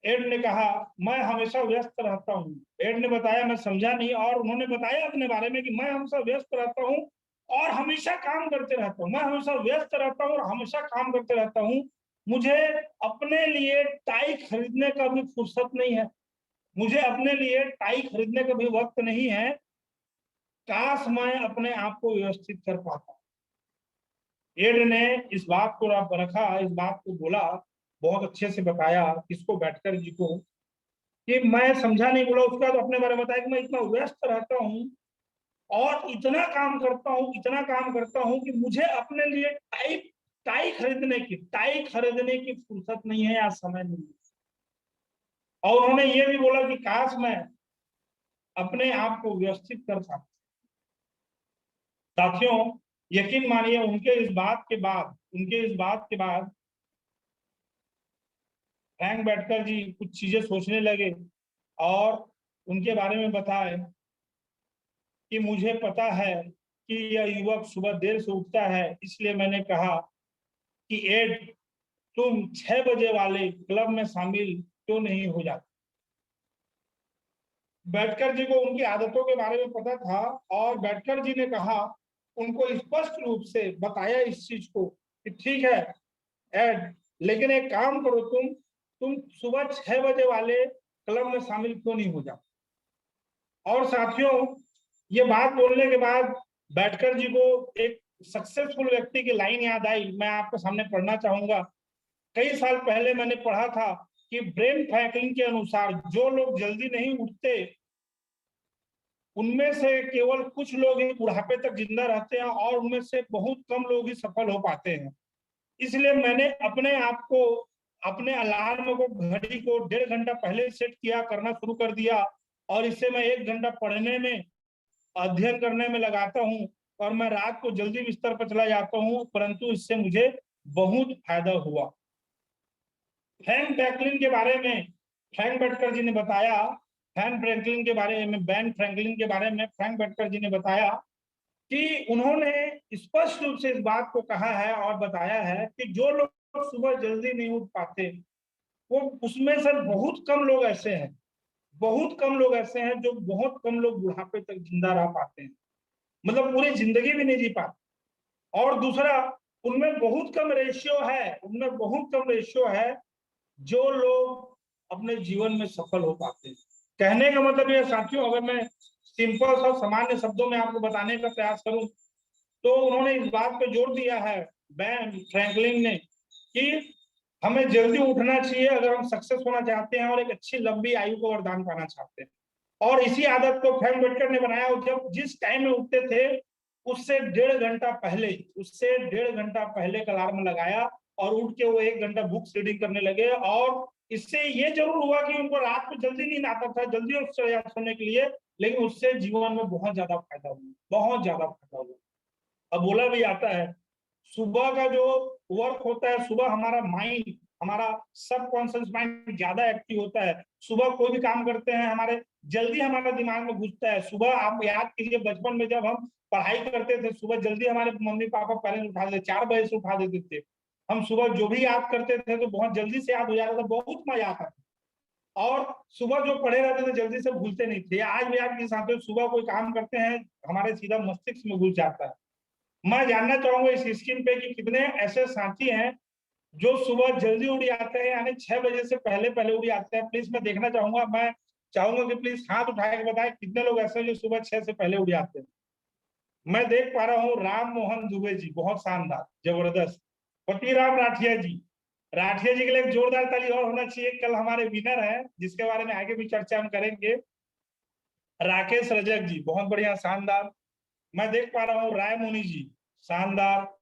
एड ने कहा, मैं हमेशा व्यस्त रहता हूँ। एड ने बताया, मैं समझा नहीं। और उन्होंने बताया अपने बारे में कि मैं हमेशा व्यस्त रहता हूँ और हमेशा काम करते रहता हूँ। मैं हमेशा व्यस्त रहता हूँ और हमेशा काम करते रहता हूँ। मुझे अपने लिए टाई खरीदने का भी फुर्सत नहीं है, मुझे अपने लिए टाई खरीदने का भी वक्त नहीं है। काश मैं अपने आप को व्यवस्थित कर पाता। एड ने इस बात को रखा, इस बात को बोला, बहुत अच्छे से बताया किसको? बैटकर जी को। कि मैं समझा नहीं बोला, उसका तो अपने बारे में बताया कि मैं इतना व्यस्त रहता हूँ और इतना काम करता हूँ, इतना काम करता हूँ कि मुझे अपने लिए टाई खरीदने की फुर्सत नहीं है या समय नहीं है। और उन्होंने ये भी बोला कि काश मैं अपने आप को व्यवस्थित कर सकता। साथियों, यकीन मानिए, उनके इस बात के बाद फ्रैंक बैटकर जी कुछ चीजें सोचने लगे और उनके बारे में बताए कि मुझे पता है कि यह युवक सुबह देर से उठता है, इसलिए मैंने कहा कि एड, तुम 6 बजे वाले क्लब में शामिल क्यों नहीं हो जाते? बैटकर जी को उनकी आदतों के बारे में पता था और बैटकर जी ने कहा, उनको स्पष्ट रूप से बताया इस चीज को कि ठीक है एड, लेकिन एक काम करो, तुम सुबह 6 बजे वाले क्लब में शामिल क्यों नहीं हो जाते? और साथियों, ये बात बोलने के बाद बैटकर जी को एक सक्सेसफुल व्यक्ति की लाइन याद आई, मैं आपके सामने पढ़ना चाहूंगा। कई साल पहले मैंने पढ़ा था कि ब्रेन फ्रैंकलिन के अनुसार जो लोग जल्दी नहीं उठते उनमें से केवल कुछ लोग ही बुढ़ापे तक जिंदा रहते हैं और उनमें से बहुत कम लोग ही सफल हो पाते हैं। इसलिए मैंने अपने आप को, अपने अलार्म को, घड़ी को 1.5 घंटा पहले सेट किया करना शुरू कर दिया और इससे मैं 1 घंटा पढ़ने में, अध्ययन करने में लगाता हूँ और मैं रात को जल्दी बिस्तर पर चला जाता हूँ, परंतु इससे मुझे बहुत फायदा हुआ। फ्रैंक फ्रैंकलिन के बारे में फ्रैंक बैटकर जी ने बताया, बैन फ्रैंकलिन के बारे में फ्रैंक बैटकर जी ने बताया कि उन्होंने स्पष्ट रूप से इस बात को कहा है और बताया है कि जो लोग सुबह जल्दी नहीं उठ पाते, वो उसमें से बहुत कम लोग ऐसे हैं, बहुत कम लोग ऐसे हैं जो, बहुत कम लोग बुढ़ापे तक जिंदा रह पाते हैं, मतलब पूरी जिंदगी भी नहीं जी पाते। और दूसरा, उनमें बहुत कम रेशियो है जो लोग अपने जीवन में सफल हो पाते हैं। कहने का मतलब ये साथियों, अगर मैं सिंपल सा सामान्य शब्दों में आपको बताने का प्रयास करूं तो उन्होंने इस बात पे जोर दिया है, बेन फ्रैंकलिन ने, कि हमें जल्दी उठना चाहिए अगर हम सक्सेस होना चाहते हैं और एक अच्छी लंबी आयु को वरदान पाना चाहते हैं। और इसी आदत को फ्रैंक बेटकर ने बनाया, जब जिस टाइम में उठते थे उससे 1.5 घंटा पहले का अलार्म लगाया और उठ के वो 1 घंटा बुक्स रीडिंग करने लगे। और इससे ये जरूर हुआ कि उनको रात को जल्दी नींद आता था, जल्दी उठ सोने के लिए, लेकिन उससे जीवन में बहुत ज्यादा फायदा हुआ। अब बोला भी आता है, सुबह का जो वर्क होता है, सुबह हमारा माइंड, हमारा सबकॉन्शियस माइंड ज्यादा एक्टिव होता है। सुबह कोई भी काम करते हैं हमारे जल्दी हमारा दिमाग में घुसता है। सुबह आप याद कीजिए, बचपन में जब हम पढ़ाई करते थे, सुबह जल्दी हमारे मम्मी पापा पेरेंट्स उठा देते, 4 बजे से उठा देते थे। हम सुबह जो भी याद करते थे तो बहुत जल्दी से याद हो जाता था, बहुत मजा आता था। और सुबह जो पढ़े रहते थे जल्दी से भूलते नहीं थे। आज भी आपके साथ सुबह कोई काम करते हैं, हमारे सीधा मस्तिष्क में घुस जाता है। मैं जानना चाहूंगा इस स्क्रीन पे कि कितने ऐसे साथी हैं जो सुबह जल्दी उठ जाते हैं, यानी 6 बजे से पहले पहले उठ जाते हैं। प्लीज मैं देखना चाहूंगा, मैं चाहूंगा कि प्लीज हाथ उठा के बताएं कितने लोग ऐसे हैं जो सुबह 6 से पहले उठ जाते हैं। मैं देख पा रहा हूँ राम मोहन दुबे जी, बहुत शानदार, जबरदस्त। पतिराम राठिया जी के लिए एक जोरदार ताली और होना चाहिए। कल हमारे विनर हैं जिसके बारे में आगे भी चर्चा हम करेंगे, राकेश रजक जी, बहुत बढ़िया, शानदार। मैं देख पा रहा हूँ राय मुनि जी, शानदार।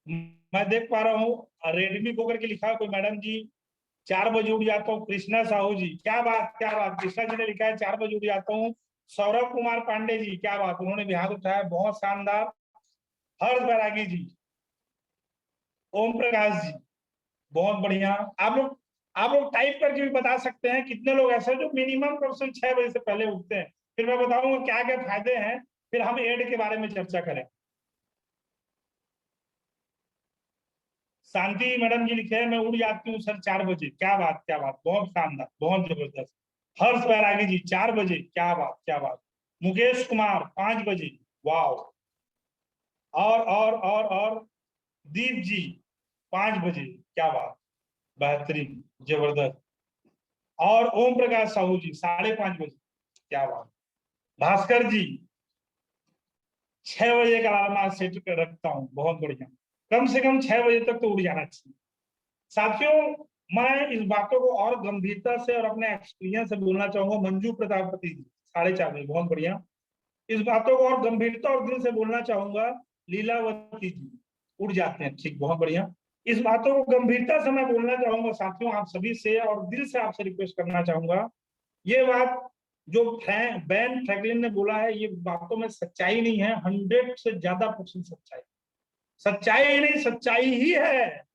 मैं देख पा रहा हूँ रेडमी को करके लिखा है कोई मैडम जी, 4 बजे उठ जाता हूँ। कृष्णा साहू जी, क्या बात क्या बात, कृष्णा जी ने लिखा है 4 बजे उठ जाता हूँ। सौरभ कुमार पांडे जी, क्या बात, उन्होंने भी हाथ उठाया, बहुत शानदार। हर्ष बैरागी जी, ओम प्रकाश जी, बहुत बढ़िया। आप लोग टाइप करके भी बता सकते हैं कितने लोग ऐसे जो मिनिमम पर्सन 6 बजे से पहले उठते हैं। फिर मैं बताऊंगा क्या क्या फायदे हैं, फिर हम एड के बारे में चर्चा करें। शांति मैडम जी लिखे हैं, मैं उड़ जाती हूँ सर 4 बजे, क्या बात, बहुत शानदार, बहुत जबरदस्त। हर्ष बैरागी जी, 4 बजे, क्या बात। मुकेश कुमार, 5 बजे, वाह। और दीप जी, 5 बजे, क्या बात, बेहतरीन, जबरदस्त। और ओम प्रकाश साहू जी, 5:30 बजे, क्या बात। भास्कर जी, 6 बजे का अलार्म सेट कर रखता हूँ, बहुत बढ़िया। कम से कम 6 बजे तक तो उड़ जाना चाहिए। साथियों, मैं इस बातों को और गंभीरता से और अपने एक्सपीरियंस से बोलना चाहूंगा। मंजू प्रजापति जी, 4:30 बजे, बहुत बढ़िया। इस बातों को और गंभीरता और दिल से बोलना चाहूंगा। लीलावती जी, उड़ जाते हैं, ठीक, बहुत बढ़िया। इस बातों को गंभीरता से मैं बोलना चाहूंगा साथियों, आप सभी से, और दिल से आपसे रिक्वेस्ट करना चाहूंगा। ये बात जो बेन फ्रैंकलिन ने बोला है, ये बातों में सच्चाई नहीं है, 100 से ज्यादा % सच्चाई नहीं, सच्चाई ही है।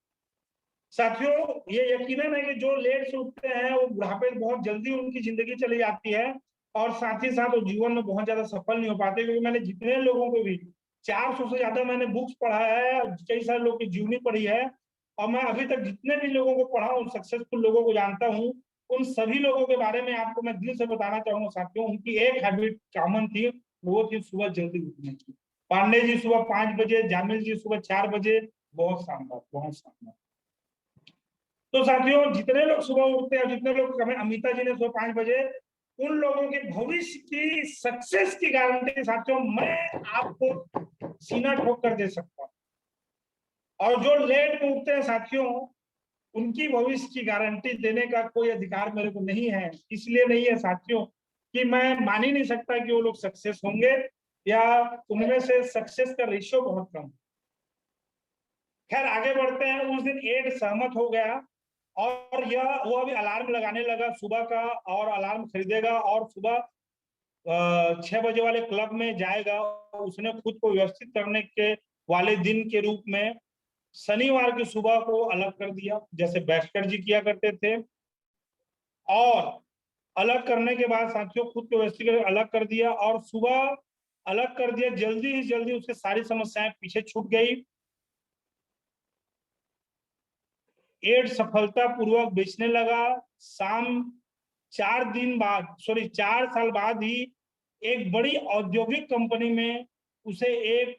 साथियों, ये यकीनन है कि जो लेट से उठते हैं वो बुढ़ापे में बहुत जल्दी उनकी जिंदगी चली जाती है, और साथ ही साथ वो जीवन में बहुत ज्यादा सफल नहीं हो पाते। क्योंकि मैंने जितने लोगों को भी 400 से ज्यादा मैंने बुक्स पढ़ा है, कई सारे लोगों की जीवनी पढ़ी है, और मैं अभी तक जितने भी लोगों को पढ़ा हूँ, सक्सेसफुल लोगों को जानता हूँ, उन सभी लोगों के बारे में आपको मैं दिल से बताना चाहूंगा साथियों। उनकी एक हैबिट कॉमन थी, वो थी सुबह जल्दी उठने की। पांडे जी सुबह 5 बजे, जामिल जी सुबह 4 बजे, बहुत शानदार, बहुत शानदार। तो साथियों, जितने लोग सुबह उठते हैं, जितने लोग, अमिता जी ने सुबह 5 बजे, उन लोगों के भविष्य की सक्सेस की गारंटी साथियों मैं आपको सीना ठोक कर दे सकता हूं। और जो लेट में उठते हैं साथियों, उनकी भविष्य की गारंटी देने का कोई अधिकार मेरे को नहीं है। इसलिए नहीं है साथियों कि मैं मान ही नहीं सकता कि वो लोग सक्सेस होंगे, या उनमें से सक्सेस का रेशियो बहुत कम। खैर, आगे बढ़ते हैं। उस दिन एड सहमत हो गया, और वो अभी अलार्म लगाने लगा सुबह का, और अलार्म खरीदेगा और सुबह 6 बजे वाले क्लब में जाएगा। उसने खुद को व्यवस्थित करने के वाले दिन के रूप में शनिवार की सुबह को अलग कर दिया, जैसे बैठकर जी किया करते थे। और अलग करने के बाद साथियों, खुद को व्यवस्थित अलग कर दिया, और सुबह अलग कर दिया, जल्दी ही जल्दी उसकी सारी समस्याएं पीछे छूट गई। एड सफलतापूर्वक बेचने लगा। शाम 4 साल बाद ही एक बड़ी औद्योगिक कंपनी में उसे एक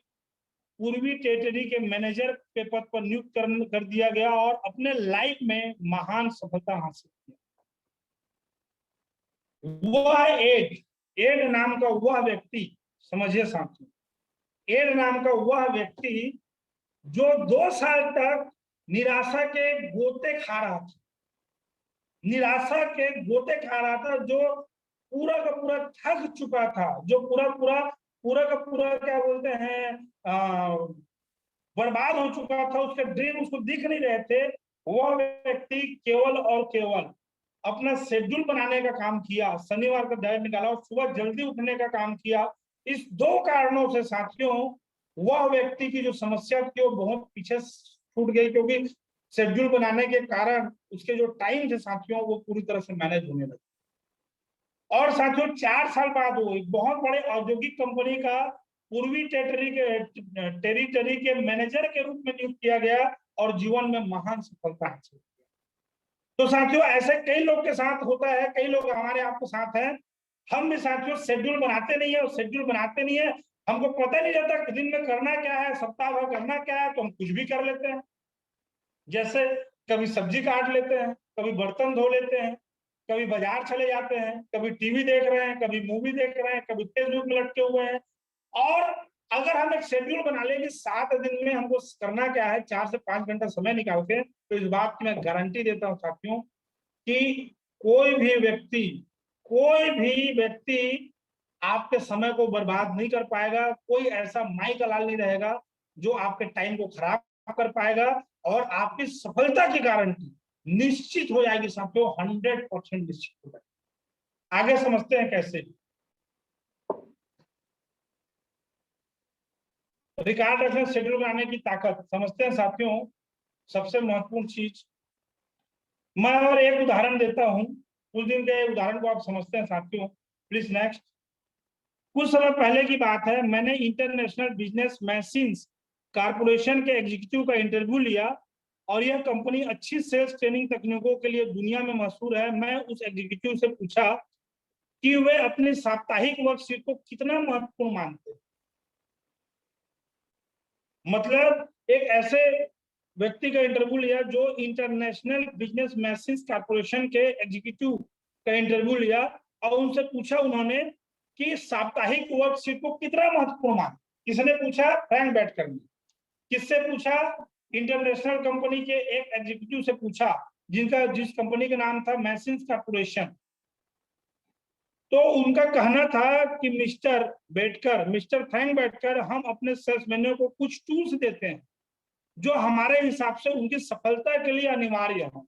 पूर्वी टेरिटरी के मैनेजर के पद पर नियुक्त कर दिया गया और अपने लाइफ में महान सफलता हासिल की। वह एड नाम का वह व्यक्ति, समझिए साथियों, एड नाम का वह व्यक्ति जो 2 साल तक निराशा के गोते खा रहा था, निराशा के गोते खा रहा था, जो पूरा का पूरा थक चुका था, जो पूरा का पूरा क्या बोलते हैं बर्बाद हो चुका था, उसके ड्रीम उसको दिख नहीं रहे थे। वह व्यक्ति केवल और केवल अपना शेड्यूल बनाने का काम किया, शनिवार का डाइट निकाला और सुबह जल्दी उठने का काम किया। इस 2 कारणों से साथियों वह व्यक्ति की जो समस्या थी वो बहुत पीछे छूट गई, क्योंकि शेड्यूल बनाने के कारण उसके जो टाइम थे साथियों वो पूरी तरह से मैनेज होने लगे। और साथियों 4 साल बाद वो एक बहुत बड़े औद्योगिक कंपनी का पूर्वी टेरिटरी के मैनेजर के रूप में नियुक्त किया गया और जीवन में महान सफलता हासिल की। तो साथियों ऐसे कई लोग के साथ होता है, कई लोग हमारे आपके साथ हैं। हम भी साथियों शेड्यूल बनाते नहीं है, और शेड्यूल बनाते नहीं है, हमको पता नहीं रहता दिन में करना क्या है, सप्ताह भर करना क्या है, तो हम कुछ भी कर लेते हैं। जैसे कभी सब्जी काट लेते हैं, कभी बर्तन धो लेते हैं, कभी बाजार चले जाते हैं, कभी टीवी देख रहे हैं, कभी मूवी देख रहे हैं, कभी फेसबुक में लटके हुए हैं। और अगर हम एक शेड्यूल बना लें कि 7 दिन में हमको करना क्या है, 4 से 5 घंटा समय निकाल के, तो इस बात की मैं गारंटी देता हूं साथियों कि कोई भी व्यक्ति आपके समय को बर्बाद नहीं कर पाएगा। कोई ऐसा माई का लाल नहीं रहेगा जो आपके टाइम को खराब कर पाएगा, और आपकी सफलता की गारंटी निश्चित हो जाएगी साथियों, 100% निश्चित हो जाएगी। आगे समझते हैं कैसे। रिकॉर्ड रखने शेड्यूल बनाने की ताकत समझते हैं साथियों। सबसे महत्वपूर्ण चीज मैं और एक उदाहरण देता हूं, उस दिन के उदाहरण को आप समझते हैं साथियों। Please next. कुछ समय पहले की बात है, मैंने इंटरनेशनल बिजनेस मैशीन्स कारपोरेशन के एग्जीक्यूटिव का इंटरव्यू लिया, और यह कंपनी अच्छी सेल्स ट्रेनिंग तकनीकों के लिए दुनिया में मशहूर है। मैं उस एग्जीक्यूटिव से पूछा कि वे अपनी साप्ताहिक वर्कशीट को कितना महत्वपूर्ण मानते हैं। मतलब एक ऐसे व्यक्ति का इंटरव्यू लिया जो इंटरनेशनल बिजनेस मैशीन्स कारपोरेशन के एग्जीक्यूटिव का इंटरव्यू लिया, और उनसे पूछा उन्होंने कि साप्ताहिक वर्कशीट को कितना महत्वपूर्ण मानते। किसने पूछा? फ्रैंक बैटकर ने। किससे पूछा? इंटरनेशनल कंपनी के एक एग्जीक्यूटिव से पूछा, जिस कंपनी का नाम था मैशीन्स कारपोरेशन। तो उनका कहना था कि मिस्टर फ्रैंक बैटकर, हम अपने सेल्समैनों को कुछ टूल्स देते हैं जो हमारे हिसाब से उनकी सफलता के लिए अनिवार्य हो।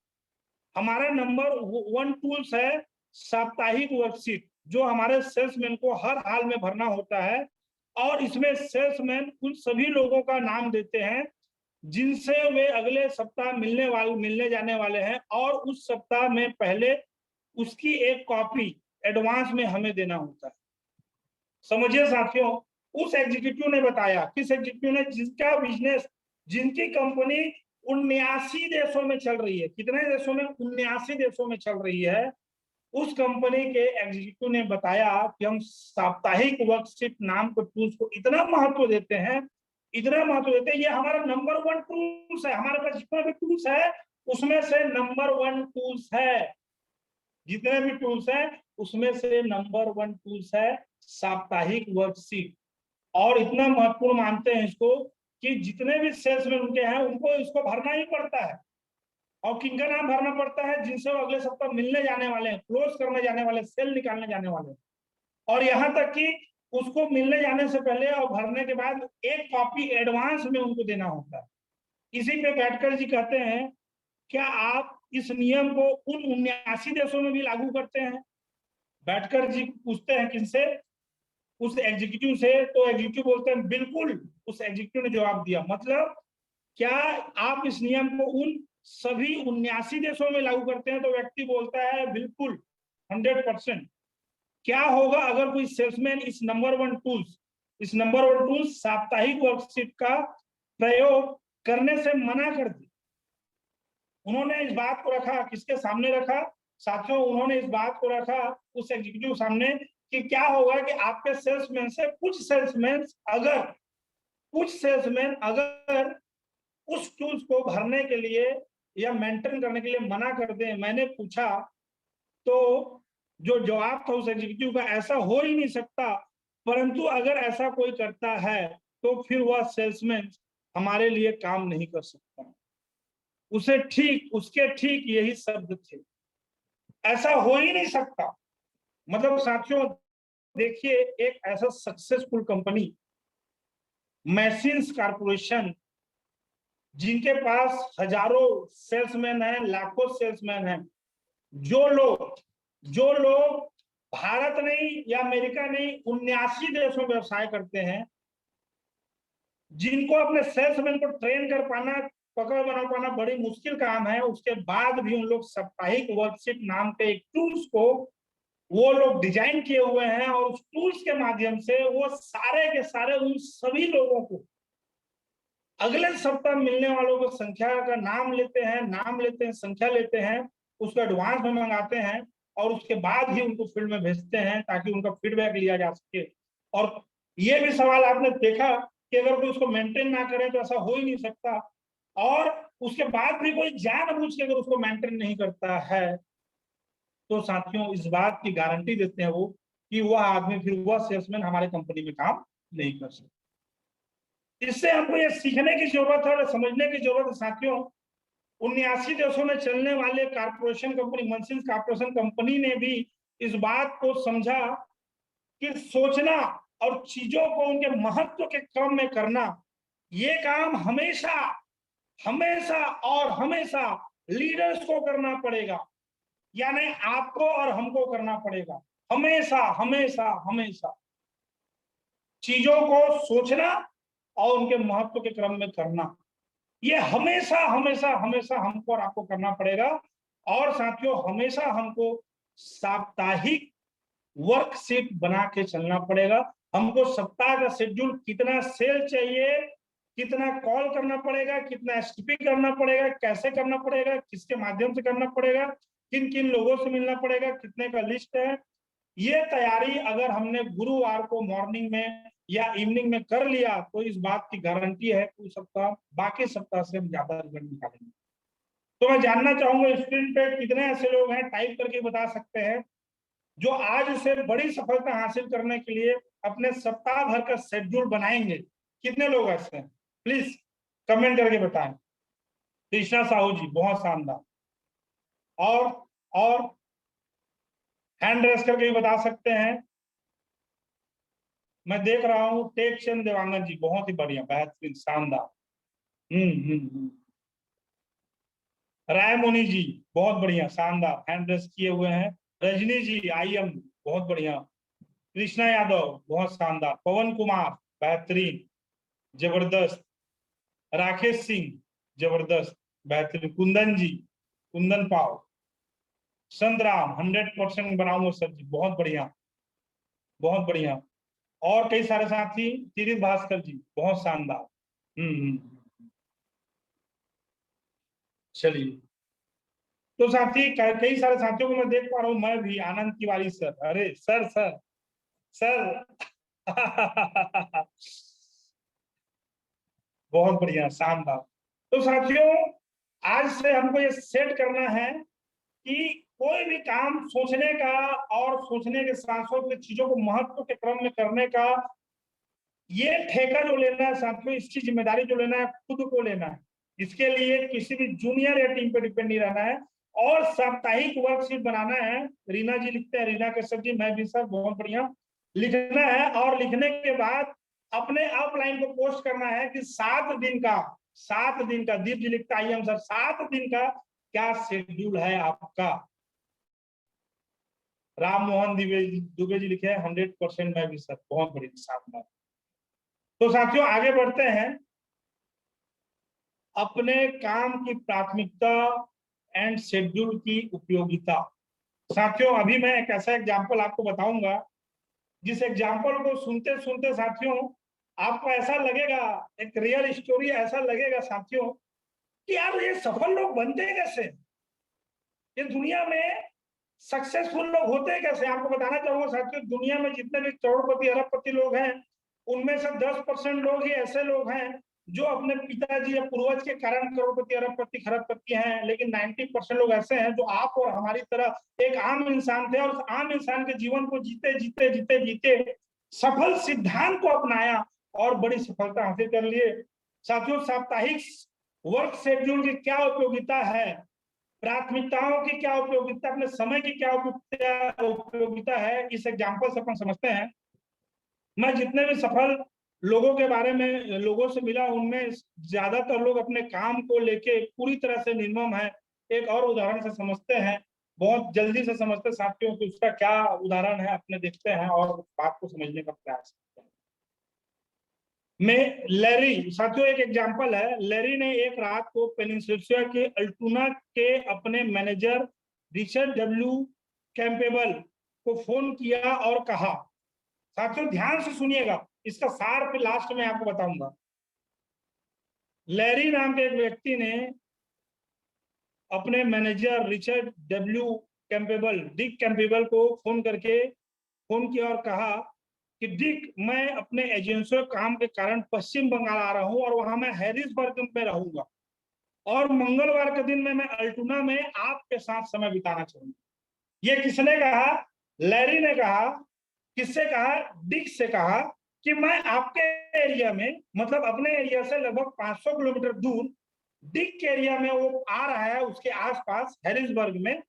हमारा नंबर 1 टूल्स है साप्ताहिक वर्कशीट, जो हमारे सेल्समैन को हर हाल में भरना होता है। और इसमें सेल्समैन उन सभी लोगों का नाम देते हैं जिनसे वे अगले सप्ताह मिलने जाने वाले हैं, और उस सप्ताह में पहले उसकी एक कॉपी एडवांस में हमें देना होता है। समझिए साथियों, उस एग्जीक्यूटिव ने बताया, किस एग्जीक्यूटिव ने? जिसका बिजनेस, जिनकी कंपनी 79 देशों में चल रही है। कितने देशों में? 79 देशों में चल रही है। उस कंपनी के एग्जीक्यूटिव ने बताया कि हम साप्ताहिक वर्कशीट नाम के टूल्स को इतना महत्व देते हैं, इतना महत्व देते हैं, ये हमारा नंबर 1 टूल्स है। हमारे पास जितने भी टूल्स है उसमें से नंबर 1 टूल्स है। जितने भी टूल्स हैं उसमें से नंबर 1 टूल्स है साप्ताहिक वर्कशीट। और इतना महत्वपूर्ण मानते हैं इसको कि जितने भी सेल्समैन उनके हैं उनको इसको भरना ही पड़ता है। और किनका नाम भरना पड़ता है? जिनसे वो अगले सप्ताह मिलने जाने वाले हैं, क्लोज करने जाने वाले, सेल निकालने जाने वाले हैं। और यहाँ तक कि उसको मिलने जाने से पहले और भरने के बाद एक कॉपी एडवांस में उनको देना होता है। इसी पे बैठकर जी कहते हैं, क्या आप इस नियम को उन 79 देशों में भी लागू करते हैं? बैठकर जी पूछते हैं किनसे? उस एग्जीक्यूटिव से। तो एग्जीक्यूटिव बोलते हैं बिल्कुल। उस एग्जीक्यूटिव ने जवाब दिया, मतलब क्या आप इस नियम को उन सभी 79 देशों में लागू करते हैं? तो व्यक्ति बोलता है बिल्कुल, 100%। क्या होगा अगर कोई सेल्समैन इस नंबर 1 टूल्स साप्ताहिक वर्कशीट का प्रयोग करने से मना कर दे? उन्होंने इस बात को रखा, किसके सामने रखा साथियों? उन्होंने इस बात को रखा उस एग्जीक्यूटिव सामने कि क्या होगा कि आपके सेल्समैन से कुछ सेल्समैन अगर कुछ सेल्समैन अगर उस टूल्स को भरने के लिए या मेंटेन करने के लिए मना कर दें, मैंने पूछा तो जो जवाब था उस एग्जीक्यूटिव का, ऐसा हो ही नहीं सकता, परंतु अगर ऐसा कोई करता है तो फिर वह सेल्समैन हमारे लिए काम नहीं कर सकता। उसके ठीक यही शब्द थे, ऐसा हो ही नहीं सकता। मतलब साथियों देखिए, एक ऐसा सक्सेसफुल कंपनी मैसिन्स कॉर्पोरेशन, जिनके पास हजारों सेल्समैन हैं, लाखों सेल्समैन हैं, जो लोग भारत नहीं या अमेरिका नहीं 79 देशों में व्यवसाय करते हैं, जिनको अपने सेल्समैन को ट्रेन कर पाना, पकड़ बना पाना बड़ी मुश्किल काम है, उसके बाद भी उन लोग साप्ताहिक वर्कशीट नाम के एक टूल्स को वो लोग डिजाइन किए हुए हैं, और उस टूल्स के माध्यम से वो सारे के सारे उन सभी लोगों को अगले सप्ताह मिलने वालों को संख्या का नाम लेते हैं, संख्या लेते हैं, उसको एडवांस में मंगाते हैं, और उसके बाद ही उनको फील्ड में भेजते हैं ताकि उनका फीडबैक लिया जा सके। और ये भी सवाल आपने देखा कि अगर कोई उसको मेंटेन ना करे तो ऐसा हो ही नहीं सकता, और उसके बाद भी कोई जानबूझ के अगर उसको मेंटेन नहीं करता है तो साथियों इस बात की गारंटी देते हैं वो कि वह आदमी, फिर वह सेल्समैन हमारे कंपनी में काम नहीं कर सकता। इससे हमको ये सीखने की जरूरत है और समझने की जरूरत है साथियों, 79 देशों में चलने वाले कारपोरेशन कंपनी, मैसिन्स कॉर्पोरेशन कंपनी ने भी इस बात को समझा कि सोचना और चीजों को उनके महत्व के क्रम में करना, ये काम हमेशा हमेशा और हमेशा लीडर्स को करना पड़ेगा, यानी आपको और हमको करना पड़ेगा। हमेशा हमेशा हमेशा चीजों को सोचना और उनके महत्व के क्रम में करना, ये हमेशा हमेशा हमेशा हमको और आपको करना पड़ेगा। और साथियों हमेशा हमको साप्ताहिक वर्कशीट बना के चलना पड़ेगा। हमको सप्ताह का शेड्यूल, कितना सेल चाहिए, कितना कॉल करना पड़ेगा, कितना एसटीपी करना पड़ेगा, कैसे करना पड़ेगा, किसके माध्यम से करना पड़ेगा, किन किन लोगों से मिलना पड़ेगा, कितने का लिस्ट है, ये तैयारी अगर हमने गुरुवार को मॉर्निंग में या इवनिंग में कर लिया तो इस बात की गारंटी है कि सप्ताह बाकी सप्ताह से हम ज्यादा रिजल्ट निकालेंगे। तो मैं जानना चाहूंगा स्क्रीन पे कितने ऐसे लोग हैं, टाइप करके बता सकते हैं, जो आज से बड़ी सफलता हासिल करने के लिए अपने सप्ताह भर का शेड्यूल बनाएंगे। कितने लोग ऐसे हैं, प्लीज कमेंट करके बताएं। कृष्णा साहू जी, बहुत शानदार। और हैंड रेस करके भी बता सकते हैं। मैं देख रहा हूँ टेक चंद देवांगन जी, बहुत ही बढ़िया, बेहतरीन, शानदार। राय मुनि जी, बहुत बढ़िया, शानदार, हैंड रेस किए हुए हैं। रजनी जी, आईएम, बहुत बढ़िया। कृष्णा यादव, बहुत शानदार। पवन कुमार, बेहतरीन, जबरदस्त। राकेश सिंह, जबरदस्त, बेहतरीन। कुंदन जी, कुंदन पाव। संतराम, 100% बनाऊंगा सर जी, बहुत बढ़िया, बहुत बढ़िया। और कई सारे साथी, तीरिथ भास्कर जी, बहुत शानदार। चलिए, तो साथी कई सारे साथियों को मैं देख पा रहा हूँ, मैं भी, आनंद तिवारी सर, अरे सर सर सर बहुत बढ़िया, शानदार। तो साथियों आज से हमको ये सेट करना है कि कोई भी काम सोचने का, और सोचने के साथ साथ चीजों को महत्व के क्रम में करने का, ये ठेका जो लेना है साथियों, इसकी जिम्मेदारी जो लेना है खुद को लेना है। इसके लिए किसी भी जूनियर या टीम पे डिपेंड नहीं रहना है, और साप्ताहिक वर्कशीट बनाना है। रीना जी लिखते हैं, रीना कश्यप जी, मैं भी सर, बहुत बढ़िया, लिखना है। और लिखने के बाद अपने अपलाइन को पोस्ट करना है कि 7 दिन का दीप जी लिखता है, हम सर 7 दिन का क्या शेड्यूल है आपका। राम मोहन दुबे जी लिखे हैं 100%, मैं भी सर, बहुत बढ़िया, शानदार। तो साथियों आगे बढ़ते हैं। अपने काम की प्राथमिकता एंड शेड्यूल की उपयोगिता। साथियों अभी मैं एक ऐसा एग्जाम्पल आपको बताऊंगा, जिस एग्जाम्पल को सुनते सुनते साथियों आपको ऐसा लगेगा, एक रियल स्टोरी ऐसा लगेगा साथियों कि यार ये सफल लोग बनते कैसे, ये दुनिया में सक्सेसफुल लोग होते कैसे। आपको बताना चाहूंगा साथियों, दुनिया में जितने भी करोड़पति अरबपति लोग हैं, उनमें से 10% लोग ही ऐसे लोग हैं जो अपने पिताजी या पूर्वज के कारण करोड़पति, अरबपति, खरबपति हैं, लेकिन 90% लोग ऐसे हैं जो आप और हमारी तरह एक आम इंसान थे, और उस आम इंसान के जीवन को जीते जीते जीते जीते सफल सिद्धांत को अपनाया और बड़ी सफलता हासिल कर लिए। साथियों, साप्ताहिक वर्क शेड्यूल की क्या उपयोगिता है, प्राथमिकताओं की क्या उपयोगिता, अपने समय की क्या उपयोगिता है, इस एग्जाम्पल से अपन समझते हैं। मैं जितने भी सफल लोगों के बारे में लोगों से मिला, उनमें ज्यादातर लोग अपने काम को लेके पूरी तरह से निर्मम है। एक और उदाहरण से समझते हैं, बहुत जल्दी से समझते साथियों कि उसका क्या उदाहरण है, अपने देखते हैं और बात को समझने का प्रयास करते हैं। में लेरी, साथियों एक एग्जांपल है। लेरी ने एक रात को पेनिनसुला के अल्टोना के अपने मैनेजर रिचर्ड डब्ल्यू कैंपेबल को फोन किया और कहा, साथियों ध्यान से सुनिएगा, इसका सार फिर लास्ट में आपको बताऊंगा। लेरी नाम के एक व्यक्ति ने अपने manager Richard W Campbell, Dick Campbell को फोन किया और कहा कि डिक, मैं अपने एजेंसियों काम के कारण पश्चिम बंगाल आ रहा हूं और वहां मैं हैरिसबर्ग में रहूंगा, और मंगलवार के दिन में मैं अल्टोना में आपके साथ समय बिताना चाहूंगा। ये किसने कहा? लैरी ने कहा। किससे कहा? डिक से कहा कि मैं आपके एरिया में, मतलब अपने एरिया से लगभग 500 किलोमीटर दूर डिक के एरिया में वो आ रहा है, उसके आसपास हैरिसबर्ग में,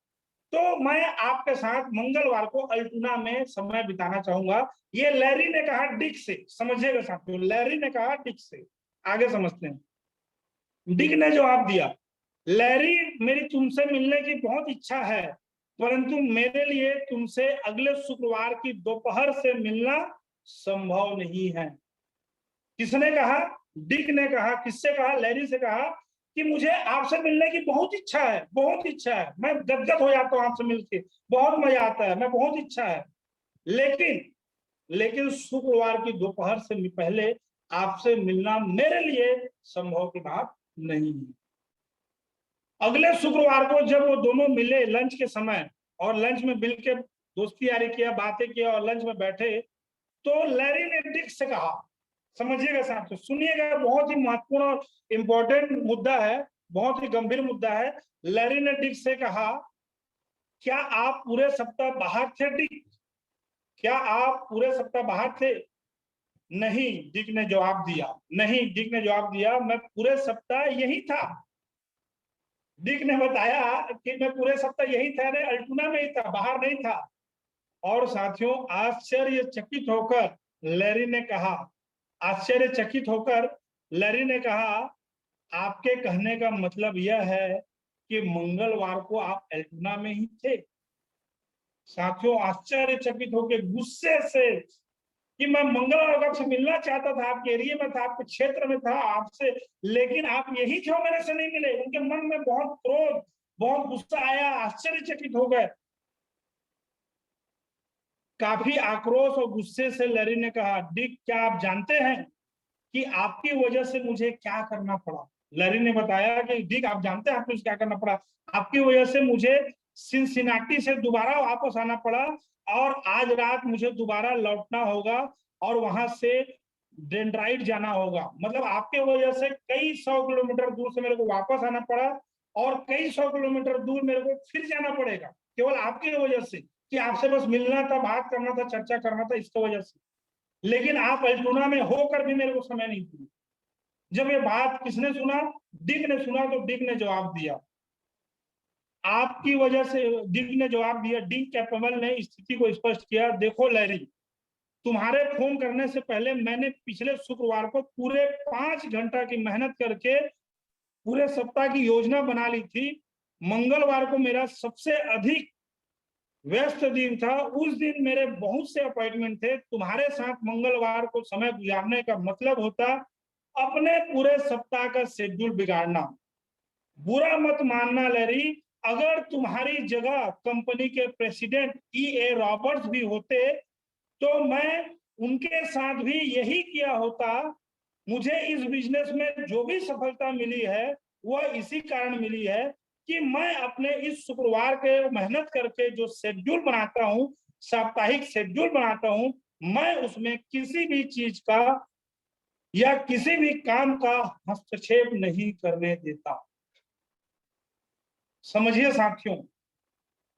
तो मैं आपके साथ मंगलवार को अल्टोना में समय बिताना चाहूंगा। ये लैरी ने कहा डिक से, समझिएगा साथियों, लैरी ने कहा डिक से। आगे समझते हैं। डिक ने जवाब दिया, लैरी, मेरी तुमसे मिलने की बहुत इच्छा है, परंतु मेरे लिए तुमसे अगले शुक्रवार की दोपहर से मिलना संभव नहीं है। किसने कहा? डिक ने कहा। किससे कहा? लैरी से कहा कि मुझे आपसे मिलने की बहुत इच्छा है, बहुत इच्छा है, मैं गदगद हो जाता हूं आपसे मिलके, बहुत मजा आता है, मैं बहुत इच्छा है, लेकिन शुक्रवार की दोपहर से पहले आपसे मिलना मेरे लिए संभव की बात नहीं है। अगले शुक्रवार को जब वो दोनों मिले लंच के समय, और लंच में मिल के दोस्ती यारी किया, बातें किया और लंच में बैठे, तो लैरी ने डिक से कहा, समझिएगा साहब, सुनिएगा, बहुत ही महत्वपूर्ण और इंपॉर्टेंट मुद्दा है, बहुत ही गंभीर मुद्दा है। लैरी ने डिक से कहा, क्या आप पूरे सप्ताह बाहर थे डिक? क्या आप पूरे सप्ताह बाहर थे? नहीं, डिक ने जवाब दिया। नहीं, डिक ने जवाब दिया, मैं पूरे सप्ताह यही था। डिक ने बताया कि मैं पूरे सप्ताह यही था, अल्टोना में ही था, बाहर नहीं था। और साथियों, आश्चर्यचकित होकर लैरी ने कहा, आश्चर्यचकित होकर लैरी ने कहा, आपके कहने का मतलब यह है कि मंगलवार को आप अल्टोना में ही थे? साथियों, आश्चर्यचकित होकर गुस्से से कि मैं मंगलवार को आपसे मिलना चाहता था, आपके एरिया में था, आपके क्षेत्र में था आपसे, लेकिन आप यही क्यों मेरे से नहीं मिले? उनके मन में बहुत क्रोध, बहुत गुस्सा आया, आश्चर्यचकित हो गए। काफी आक्रोश और गुस्से से लैरी ने कहा, डिक, क्या आप जानते हैं कि आपकी वजह से मुझे क्या करना पड़ा? लैरी ने बताया कि डिक, आप जानते हैं आपको क्या करना पड़ा? आपकी वजह से मुझे सिनसिनाटी से दोबारा वापस आना पड़ा, और आज रात मुझे दोबारा लौटना होगा और वहां से डेंड्राइट जाना होगा। मतलब आपके वजह से कई 100 किलोमीटर दूर से मेरे को वापस आना पड़ा, और कई 100 किलोमीटर दूर मेरे को फिर जाना पड़ेगा, केवल आपकी वजह से, कि आपसे बस मिलना था, बात करना था, चर्चा करना था, इसकी वजह से। लेकिन आप अल्टोना में होकर भी मेरे को समय नहीं दिया। जब ये बात किसने सुना? डिक ने सुना। तो डिक ने जवाब दिया, आपकी वजह से, डिक ने जवाब दिया, डिक कैपेबल ने स्थिति को स्पष्ट किया, देखो लैरी, तुम्हारे फोन करने से पहले मैंने पिछले शुक्रवार को पूरे 5 घंटा की मेहनत करके पूरे सप्ताह की योजना बना ली थी। मंगलवार को मेरा सबसे अधिक व्यस्त दिन था, उस दिन मेरे बहुत से अपॉइंटमेंट थे। तुम्हारे साथ मंगलवार को समय गुजारने का मतलब होता अपने पूरे सप्ताह का शेड्यूल बिगाड़ना। बुरा मत मानना लैरी, अगर तुम्हारी जगह कंपनी के प्रेसिडेंट E.A. रॉबर्ट्स भी होते तो मैं उनके साथ भी यही किया होता। मुझे इस बिजनेस में जो भी सफलता मिली है वह इसी कारण मिली है कि मैं अपने इस शुक्रवार के मेहनत करके जो शेड्यूल बनाता हूँ, साप्ताहिक शेड्यूल बनाता हूँ, मैं उसमें किसी भी चीज का या किसी भी काम का हस्तक्षेप नहीं करने देता। समझिए साथियों,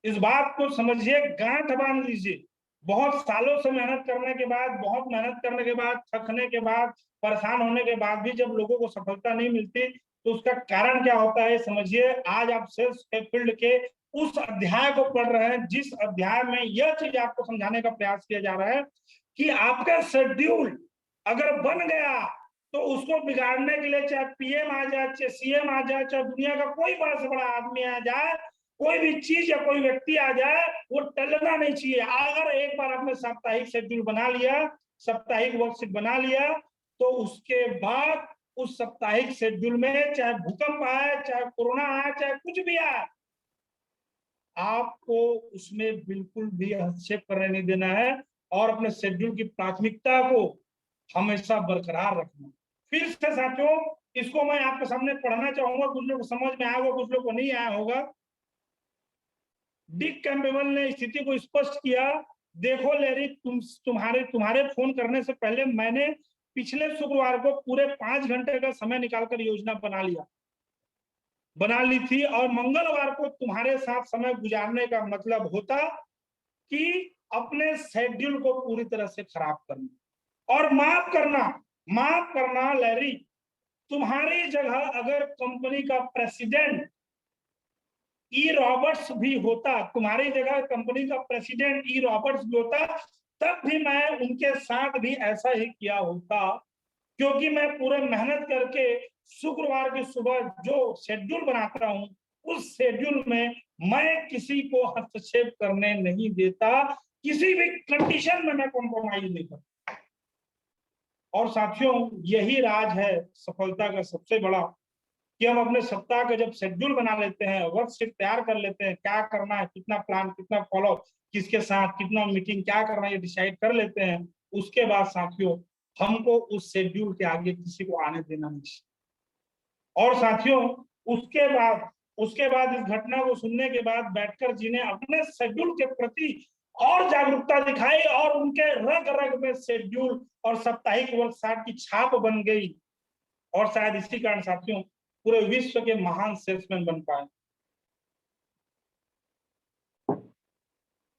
इस बात को समझिए, गांठ बांध लीजिए। बहुत सालों से मेहनत करने के बाद, बहुत मेहनत करने के बाद, थकने के बाद, परेशान होने के बाद भी जब लोगों को सफलता नहीं मिलती तो उसका कारण क्या होता है समझिए। आज आप सेल्स फील्ड के उस अध्याय को पढ़ रहे हैं जिस अध्याय में यह चीज आपको समझाने का प्रयास किया जा रहा है कि आपका शेड्यूल अगर बन गया तो उसको बिगाड़ने के लिए चाहे पीएम आ जाए, चाहे सीएम आ जाए, चाहे दुनिया का कोई बड़ा से बड़ा आदमी आ जाए, कोई भी चीज या कोई व्यक्ति आ जाए, वो टलना नहीं चाहिए। अगर एक बार आपने साप्ताहिक शेड्यूल बना लिया, साप्ताहिक वर्कशीट बना लिया, तो उसके बाद उस साप्ताहिक शेड्यूल में चाहे भूकंप आए, चाहे कोरोना आए, चाहे कुछ भी आए, आपको उसमें बिल्कुल भी हस्तक्षेप करने नहीं देना है और अपने शेड्यूल की प्राथमिकता को हमेशा बरकरार रखना। फिर से साथियों, इसको मैं आपके सामने पढ़ना चाहूंगा, कुछ लोग समझ में आया होगा, कुछ लोग को नहीं आया होगा। डिक कैम्पबेल ने स्थिति को स्पष्ट किया। देखो लैरी, तुम्हारे फोन करने से पहले मैंने पिछले शुक्रवार को पूरे 5 घंटे का समय निकालकर योजना बना ली थी और मंगलवार को तुम्हारे साथ समय गुजारने का मतलब होता कि अपने शेड्यूल को पूरी तरह से खराब करना। और माफ करना लैरी, तुम्हारी जगह अगर कंपनी का प्रेसिडेंट ई रॉबर्ट्स भी होता, तुम्हारी जगह कंपनी का प्रेसिडेंट ई रॉबर्ट्स भी होता, तब भी मैं उनके साथ भी ऐसा ही किया होता, क्योंकि मैं पूरे मेहनत करके शुक्रवार की सुबह जो शेड्यूल बनाता हूं, उस शेड्यूल में मैं किसी को हस्तक्षेप करने नहीं देता, किसी भी कंडीशन में मैं कॉम्प्रोमाइज नहीं करता। और साथियों, यही राज है सफलता का सबसे बड़ा, कि हम अपने सप्ताह का जब शेड्यूल बना लेते हैं, वर्कशीट तैयार कर लेते हैं, क्या करना है, कितना प्लान, कितना फॉलो, किसके साथ कितना मीटिंग, क्या करना है, ये डिसाइड कर लेते हैं। उसके बाद साथियों, हमको उस शेड्यूल के आगे किसी को आने देना नहीं। और साथियों, उसके बाद इस घटना को सुनने के बाद बैठकर जी ने अपने शेड्यूल के प्रति और जागरूकता दिखाई और उनके रग रग में शेड्यूल और साप्ताहिक वर्कशॉप की छाप बन गई। और शायद इसी कारण साथियों पूरे विश्व के महान सेल्समैन बन पाए।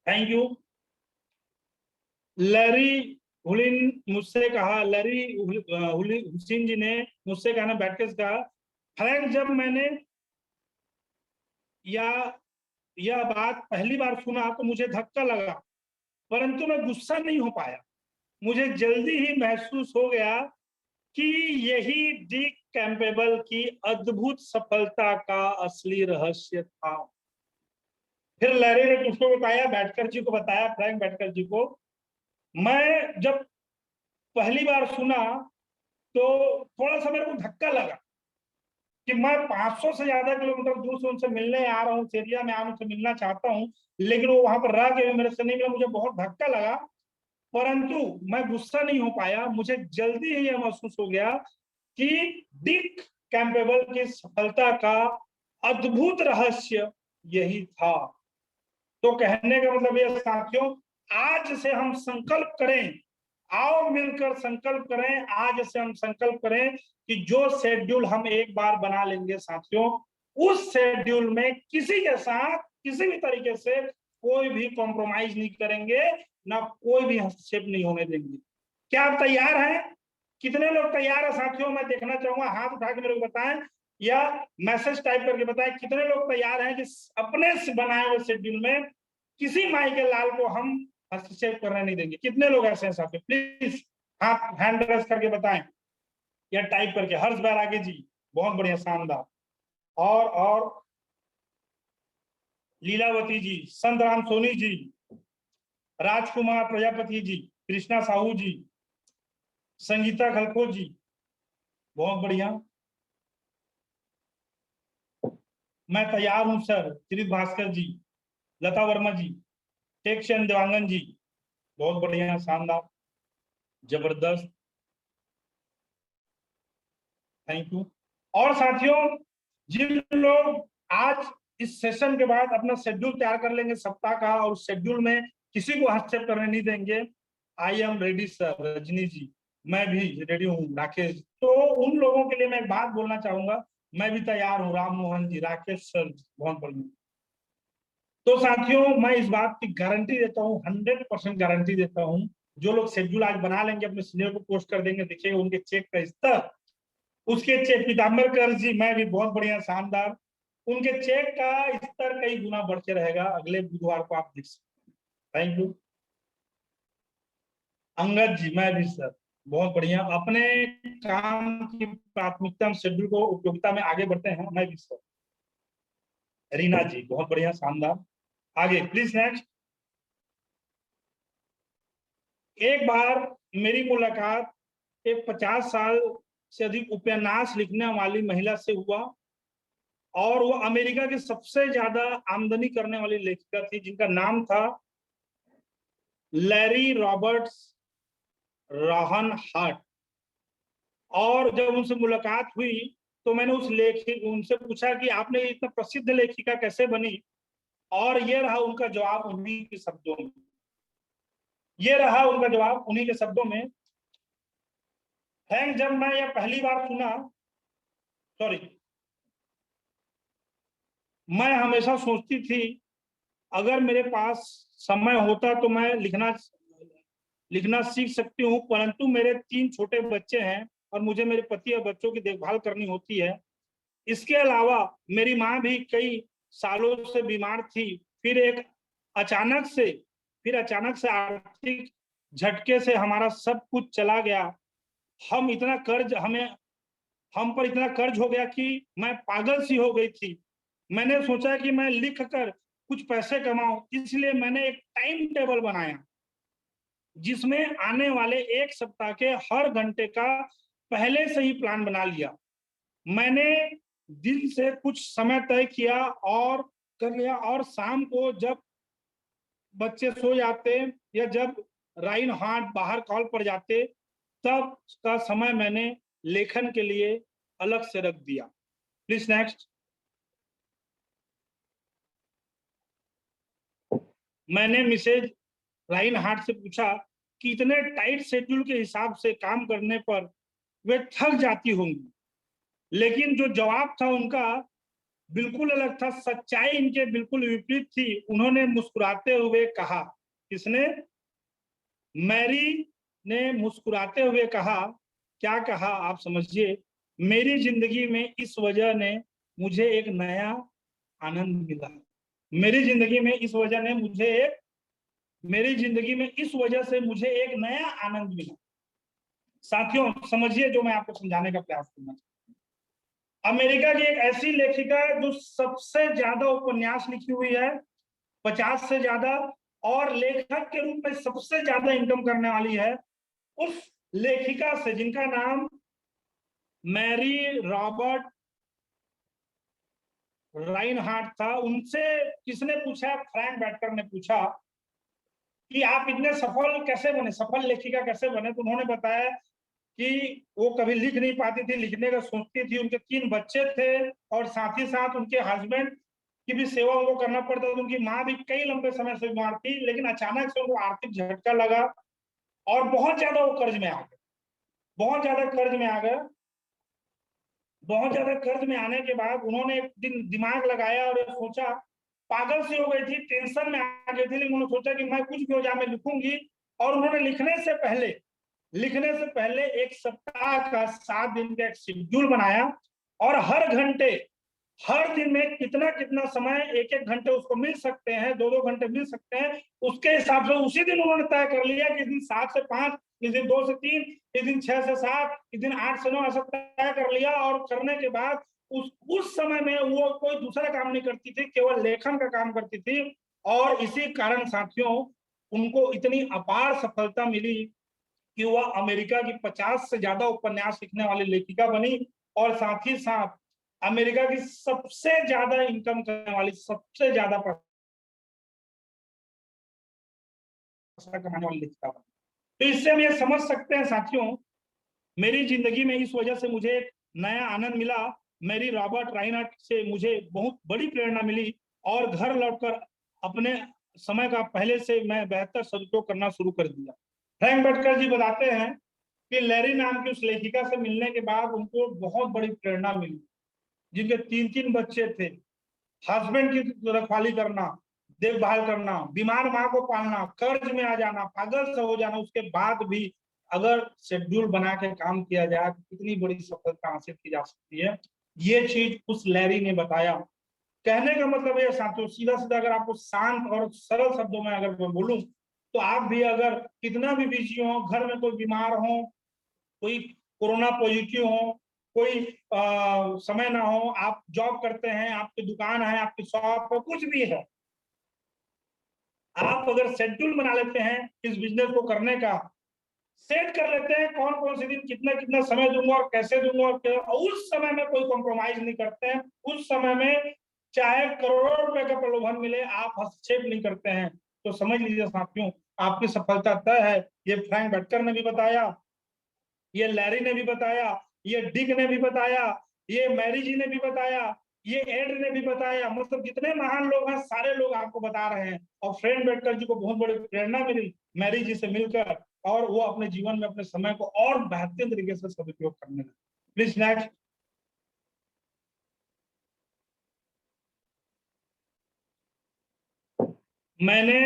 Thank you. लैरी हुलिन मुझसे कहा, हुसिन जी ने मुझसे कहा, बैठकर कहा, फ्रैंक, जब मैंने यह बात पहली बार सुना तो मुझे धक्का लगा, परंतु मैं गुस्सा नहीं हो पाया। मुझे जल्दी ही महसूस हो गया कि यही डिक कैम्पबेल की अद्भुत सफलता का असली रहस्य था। फिर लैरी ने किसको बताया? बैटकर जी को बताया, फ्रैंक बैटकर जी को। मैं जब पहली बार सुना तो थोड़ा सा मेरे को धक्का लगा कि मैं 500 से ज्यादा किलोमीटर दूर से उनसे मिलने आ रहा हूँ, उस एरिया में उनसे मिलना चाहता हूँ, लेकिन वो वहां पर रह के मेरे से नहीं मिला। मुझे बहुत धक्का लगा, परंतु मैं गुस्सा नहीं हो पाया। मुझे जल्दी ही यह महसूस हो गया कि डिक कैम्पबेल की सफलता का अद्भुत रहस्य यही था। तो कहने का मतलब ये साथियों, आज से हम संकल्प करें, आओ मिलकर संकल्प करें, आज से हम संकल्प करें कि जो शेड्यूल हम एक बार बना लेंगे साथियों, उस शेड्यूल में किसी के साथ किसी भी तरीके से कोई भी कॉम्प्रोमाइज नहीं करेंगे, ना कोई भी हस्तक्षेप नहीं होने देंगे। क्या आप तैयार हैं? कितने लोग तैयार है साथियों? मैं देखना चाहूंगा, हाथ उठा के मेरे को बताएं या मैसेज टाइप करके बताएं कितने लोग तैयार हैं कि अपने से बनाए हुए शेड्यूल में किसी माई के लाल को हम हस्तक्षेप करने नहीं देंगे। कितने लोग ऐसे हैं साथियों? प्लीज हाथ हैंड रेस करके बताएं या टाइप करके। हर्ष बैरागी जी, बहुत बढ़िया, शानदार। और लीलावती जी, संत राम सोनी जी, राजकुमार प्रजापति जी, कृष्णा साहू जी, संगीता खलखो जी, बहुत बढ़िया। मैं तैयार हूं सर, त्रित भास्कर जी, लता वर्मा जी, टेक चंद देवांगन जी, बहुत बढ़िया, शानदार, जबरदस्त, थैंक यू। और साथियों, जिन लोग आज इस सेशन के बाद अपना शेड्यूल तैयार कर लेंगे सप्ताह का और उस शेड्यूल में किसी को हस्तक्षेप करने नहीं देंगे, I am ready sir, Rajni ji, मैं भी रेडी हूँ। राकेश, तो उन लोगों के लिए मैं एक बात बोलना चाहूंगा, मैं भी तैयार हूँ। राम मोहन जी, राकेश सर, बहुत बढ़िया। तो साथियों, मैं इस बात की गारंटी देता हूँ, 100% गारंटी देता हूँ, जो लोग शेड्यूल आज बना लेंगे, अपने सीनियर को पोस्ट कर देंगे, देखिएगा उनके चेक का स्तर, उसके चेक, पीताम्बरकर जी, मैं भी बहुत बढ़िया, शानदार, उनके चेक का स्तर कई गुना बढ़ के रहेगा। अगले बुधवार को आप देख सकते हैं। Thank you. अंगद जी, मैं भी सर, बहुत बढ़िया। अपने काम की प्राथमिकता शेड्यूल को उपयोगिता में आगे बढ़ते हैं। मैं भी सर। रीना जी, बहुत बढ़िया, शानदार। आगे प्लीज नेक्स्ट। एक बार मेरी मुलाकात एक 50 साल से अधिक उपन्यास लिखने वाली महिला से हुआ, और वो अमेरिका की सबसे ज्यादा आमदनी करने वाली लेखिका थी, जिनका नाम था लैरी रॉबर्ट्स राहन हार्ट। और जब उनसे मुलाकात हुई तो मैंने उनसे पूछा कि आपने इतना प्रसिद्ध लेखिका कैसे बनी, और ये रहा उनका जवाब उन्हीं के शब्दों में। ये रहा उनका जवाब उन्हीं के शब्दों में। हैंग, जब मैं यह पहली बार सुना, सॉरी, मैं हमेशा सोचती थी अगर मेरे पास समय होता तो मैं लिखना सीख सकती हूँ, परंतु मेरे 3 छोटे बच्चे हैं और मुझे मेरे पति और बच्चों की देखभाल करनी होती है। इसके अलावा मेरी माँ भी कई सालों से बीमार थी। अचानक से आर्थिक झटके से हमारा सब कुछ चला गया। हम पर इतना कर्ज हो गया कि मैं पागल सी हो गई थी। मैंने सोचा कि मैं लिख कर कुछ पैसे कमाऊं, इसलिए मैंने एक टाइम टेबल बनाया, जिसमें आने वाले 1 सप्ताह के हर घंटे का पहले से ही प्लान बना लिया। मैंने दिन से कुछ समय तय किया और कर लिया, और शाम को जब बच्चे सो जाते या जब राइन हार्ट बाहर कॉल पर जाते, तब का समय मैंने लेखन के लिए अलग से रख दिया। Please next. मैंने मिसेज राइन हार्ट से पूछा कि इतने टाइट शेड्यूल के हिसाब से काम करने पर वे थक जाती होंगी, लेकिन जो जवाब था उनका बिल्कुल अलग था। सच्चाई इनके बिल्कुल विपरीत थी। उन्होंने मुस्कुराते हुए कहा, किसने? मैरी ने मुस्कुराते हुए कहा, क्या कहा आप समझिए, मेरी जिंदगी में इस वजह ने मुझे एक नया आनंद मिला। मेरी जिंदगी में इस वजह ने मुझे एक मेरी जिंदगी में इस वजह से मुझे एक नया आनंद मिला। साथियों, समझिए जो मैं आपको समझाने का प्रयास करना चाहता हूं। अमेरिका की एक ऐसी लेखिका जो सबसे ज्यादा उपन्यास लिखी हुई है, 50 से ज्यादा, और लेखक के रूप में सबसे ज्यादा इनकम करने वाली है, उस लेखिका से, जिनका नाम मैरी रॉबर्ट राइनहार्ट था, उनसे किसने पूछा? फ्रैंक बैटकर ने पूछा कि आप इतने सफल लेखिका कैसे बने? तो उन्होंने बताया कि वो कभी लिख नहीं पाती थी, लिखने का सोचती थी, उनके 3 बच्चे थे, और साथ ही साथ उनके हस्बैंड की भी सेवा उनको करना पड़ता था। उनकी माँ भी कई लंबे समय से बीमार थी, लेकिन अचानक से उनको आर्थिक झटका लगा और बहुत ज्यादा वो कर्ज में आ गए। बहुत ज्यादा कर्ज में आ गए। बहुत ज्यादा कर्ज में आने के बाद उन्होंने एक दिन दिमाग लगाया और सोचा, पागल सी हो गई थी, टेंशन में आ गई थी, लेकिन उन्होंने सोचा कि मैं कुछ भी हो जाए मैं लिखूंगी। और उन्होंने लिखने से पहले 1 सप्ताह का 7 दिन का एक शेड्यूल बनाया, और हर दिन में कितना कितना समय, 1-1 घंटे उसको मिल सकते हैं, 2-2 घंटे मिल सकते हैं, उसके हिसाब से उसी दिन उन्होंने तय कर लिया कि इस दिन 7 से 5, इस दिन 2 से 3, इस दिन 6 से 7, इस दिन 8 से 9, ऐसा तय कर लिया। और करने के बाद उस समय में वो कोई दूसरा काम नहीं करती थी, केवल लेखन का काम करती थी। और इसी कारण साथियों, उनको इतनी अपार सफलता मिली कि वह अमेरिका की 50 से ज्यादा उपन्यास लिखने वाली लेखिका बनी, और साथ ही साथ अमेरिका की सबसे ज्यादा इनकम करने वाली, सबसे ज्यादा पैसा कमाने वाली लेखिका बनी। तो इससे हम ये समझ सकते हैं साथियों, मेरी जिंदगी में इस वजह से मुझे एक नया आनंद मिला। मेरी रॉबर्ट राइनहार्ट से मुझे बहुत बड़ी प्रेरणा मिली, और घर लौटकर अपने समय का पहले से मैं बेहतर सदुपयोग करना शुरू कर दिया। फ्रैंक बेटकर जी बताते हैं कि लैरी नाम की उस लेखिका से मिलने के बाद उनको बहुत बड़ी प्रेरणा मिली, जिनके 3-3 बच्चे थे, हस्बैंड की रखवाली करना, देखभाल करना, बीमार माँ को पालना, कर्ज में आ जाना, पागल से हो जाना, उसके बाद भी अगर शेड्यूल बना के काम किया जाए तो कितनी बड़ी सफलता हासिल की जा सकती है। ये चीज उस लैरी ने बताया। कहने का मतलब ये साथियों, सीधा सीधा अगर आपको शांत और सरल शब्दों में अगर मैं बोलूं, तो आप भी अगर कितना भी बिजी हो, घर में कोई बीमार हो, कोई कोरोना पॉजिटिव हो, कोई समय ना हो, आप जॉब करते हैं, आपकी दुकान है, आपकी शॉप है, कुछ भी है, आप अगर शेड्यूल बना लेते हैं इस बिजनेस को करने का, सेट कर लेते हैं कौन कौन से दिन कितना कितना समय दूंगा और कैसे दूंगा, और उस समय में कोई कॉम्प्रोमाइज नहीं करते हैं, उस समय में चाहे करोड़ों रुपए का प्रलोभन मिले, आप हस्तक्षेप नहीं करते हैं, तो समझ लीजिए साथियों, आपकी सफलता तय है। ये फ्रैंक बेटकर ने भी बताया, ये लैरी ने भी बताया, ये डिक ने भी बताया, ये मैरी जी ने भी बताया, ये एड ने भी बताया, मतलब जितने महान लोग हैं सारे लोग आपको बता रहे हैं। और फ्रैंक बेटकर जी को बहुत बड़ी प्रेरणा मिली मैरी जी से मिलकर, और वो अपने जीवन में अपने समय को और बेहतरीन तरीके से सदुपयोग करने लगे। Please next. मैंने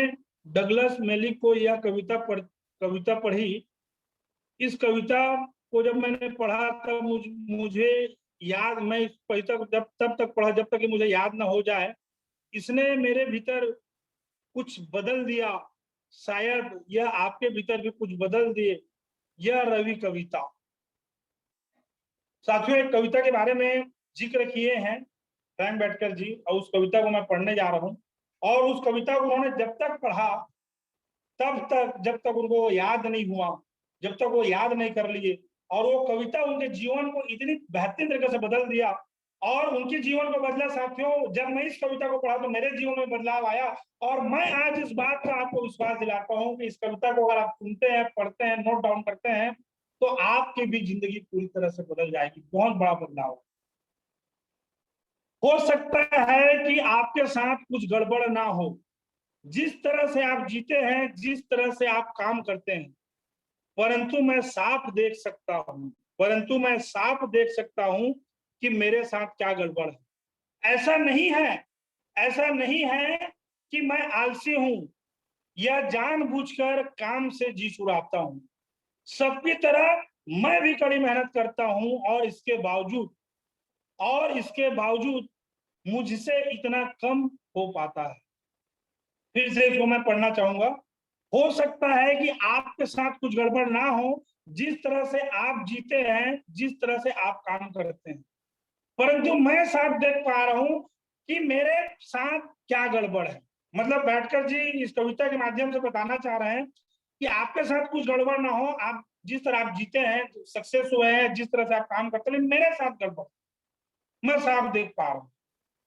डगलस मेलिक को यह कविता पढ़ी। इस कविता को जब मैंने पढ़ा तब मुझे याद, मैं इस कविता को जब तब तक पढ़ा जब तक कि मुझे याद ना हो जाए। इसने मेरे भीतर कुछ बदल दिया, शायद यह आपके भीतर भी कुछ बदल दिए। यह रवि कविता। साथियों, एक कविता के बारे में जिक्र किए हैं फ्रैंक बेटकर जी, और उस कविता को मैं पढ़ने जा रहा हूं। और उस कविता को उन्होंने जब तक पढ़ा तब तक, जब तक उनको याद नहीं हुआ, जब तक वो याद नहीं कर लिए, और वो कविता उनके जीवन को इतनी बेहतरीन तरीके से बदल दिया, और उनके जीवन को बदला। साथियों, जब मैं इस कविता को पढ़ा तो मेरे जीवन में बदलाव आया, और मैं आज इस बात का आपको विश्वास दिलाता हूं कि इस कविता को अगर आप सुनते हैं, पढ़ते हैं, नोट डाउन करते हैं, तो आपकी भी जिंदगी पूरी तरह से बदल जाएगी। बहुत बड़ा बदलाव हो सकता है कि आपके साथ कुछ गड़बड़ ना हो, जिस तरह से आप जीते हैं, जिस तरह से आप काम करते हैं, परंतु मैं साफ देख सकता हूं, परंतु मैं साफ देख सकता हूं कि मेरे साथ क्या गड़बड़ है। ऐसा नहीं है, ऐसा नहीं है कि मैं आलसी हूं या जानबूझकर काम से जी छुड़ाता हूं। सबकी तरह मैं भी कड़ी मेहनत करता हूं, और इसके बावजूद मुझसे इतना कम हो पाता है। फिर से इसको मैं पढ़ना चाहूंगा। हो सकता है कि आपके साथ कुछ गड़बड़ ना हो, जिस तरह से आप जीते हैं, जिस तरह से आप काम करते हैं, परंतु मैं साफ देख पा रहा हूं कि मेरे साथ क्या गड़बड़ है। मतलब बैठकर जी इस कविता के माध्यम से बताना चाह रहे हैं कि आपके साथ कुछ गड़बड़ ना हो, आप जिस तरह आप जीते हैं, सक्सेस हुए हैं, जिस तरह से आप काम करते हैं, मेरे साथ गड़बड़, मैं साफ देख पा रहा हूँ।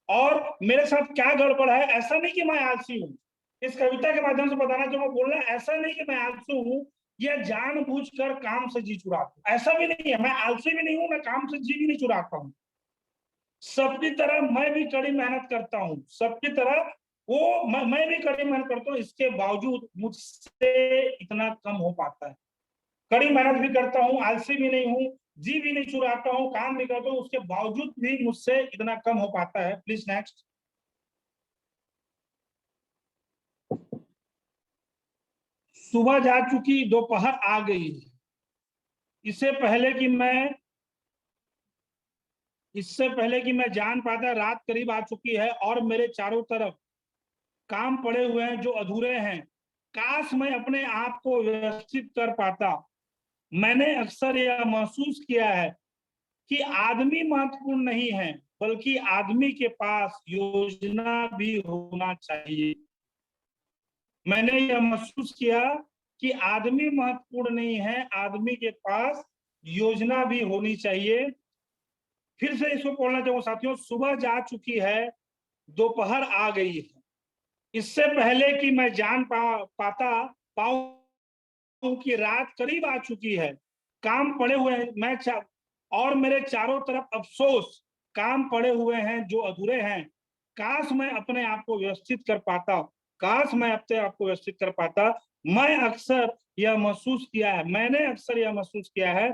और मेरे साथ क्या गड़बड़ है, ऐसा नहीं कि मैं आलसी हूँ। इस कविता के माध्यम से बताना जो मैं बोल रहा हूँ, ऐसा नहीं कि मैं आलसी हूँ या जानबूझकर काम से जी चुराता हूँ, ऐसा भी नहीं है। मैं आलसी भी नहीं हूँ, मैं काम से जी भी नहीं चुराता हूँ। सबकी तरह मैं भी कड़ी मेहनत करता हूँ, सबकी तरह वो मैं भी कड़ी मेहनत करता हूँ, इसके बावजूद मुझसे इतना कम हो पाता है। कड़ी मेहनत भी करता हूँ, आलसी भी नहीं हूँ, जी भी नहीं चुराता हूँ, काम भी करता हूँ, उसके बावजूद भी मुझसे इतना कम हो पाता है। Please next. सुबह जा चुकी, दोपहर आ गई। इससे पहले कि मैं इससे पहले कि मैं जान पाता, रात करीब आ चुकी है और मेरे चारों तरफ काम पड़े हुए हैं जो अधूरे हैं। काश मैं अपने आप को व्यवस्थित कर पाता। मैंने अक्सर यह महसूस किया है कि आदमी महत्वपूर्ण नहीं है, बल्कि आदमी के पास योजना भी होना चाहिए। मैंने यह महसूस किया कि आदमी महत्वपूर्ण नहीं है, आदमी के पास योजना भी होनी चाहिए। फिर से इसको बोलना चाहूंगा साथियों, सुबह जा चुकी है, दोपहर आ गई है। इससे पहले कि मैं जान पाऊं कि रात करीब आ चुकी है, काम पड़े हुए हैं, और मेरे चारों तरफ अफसोस, काम पड़े हुए हैं जो अधूरे हैं। काश मैं अपने आप को व्यवस्थित कर पाता, काश मैं अपने आप को व्यवस्थित कर पाता। मैं अक्सर यह महसूस किया है, मैंने अक्सर यह महसूस किया है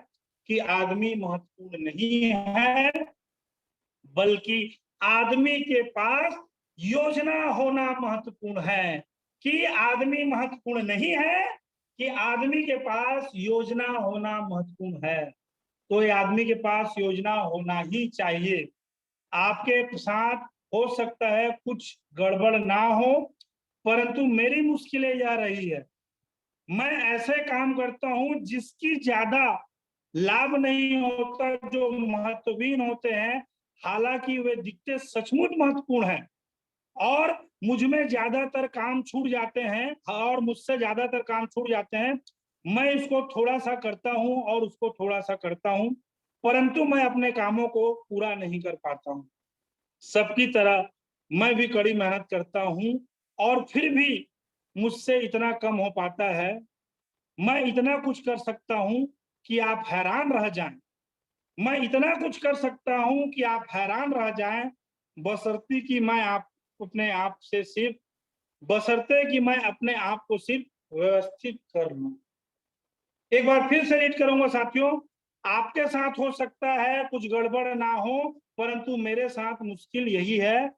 कि आदमी महत्वपूर्ण नहीं है, बल्कि आदमी के पास योजना होना महत्वपूर्ण है। कि आदमी महत्वपूर्ण नहीं है, कि आदमी के पास योजना होना महत्वपूर्ण है। तो ये आदमी के पास योजना होना ही चाहिए। आपके साथ हो सकता है कुछ गड़बड़ ना हो, परंतु मेरी मुश्किलें यह रही है, मैं ऐसे काम करता हूं जिसकी ज्यादा लाभ नहीं होता, जो महत्वहीन होते हैं, हालांकि वे दिखते सचमुच महत्वपूर्ण हैं, और मुझ में ज्यादातर काम छूट जाते हैं, और मुझसे ज्यादातर काम छूट जाते हैं। मैं इसको थोड़ा सा करता हूं और उसको थोड़ा सा करता हूं, परंतु मैं अपने कामों को पूरा नहीं कर पाता हूं। सबकी तरह मैं भी कड़ी मेहनत करता हूं, और फिर भी मुझसे इतना कम हो पाता है। मैं इतना कुछ कर सकता हूं कि आप हैरान रह जाएं। मैं इतना कुछ कर सकता हूं कि आप हैरान रह जाएं, बशर्ते कि मैं आप अपने आप से सिर्फ बशर्ते कि मैं अपने आप को सिर्फ व्यवस्थित कर लूं। एक बार फिर से रीड करूंगा साथियों, आपके साथ हो सकता है कुछ गड़बड़ ना हो, परंतु मेरे साथ मुश्किल यही है,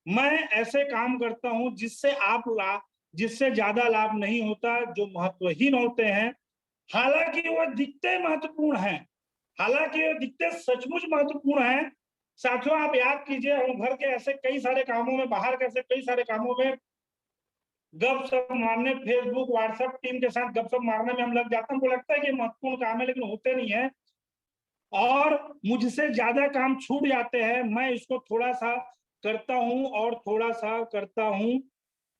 मैं ऐसे काम करता हूं जिससे ज्यादा लाभ नहीं होता, जो महत्वहीन होते हैं, हालांकि वो दिखते महत्वपूर्ण हैं, हालांकि वो दिखते सचमुच महत्वपूर्ण हैं। साथियों, आप याद कीजिए, हम घर के ऐसे कई सारे कामों में, बाहर के ऐसे कई सारे कामों में गपशप मारने, फेसबुक व्हाट्सएप टीम के साथ गपशप मारने में हम लग जाते हैं। हमको लगता है कि महत्वपूर्ण काम है, लेकिन होते नहीं है, और मुझसे ज्यादा काम छूट जाते हैं। मैं इसको थोड़ा सा करता हूं और थोड़ा सा करता हूं,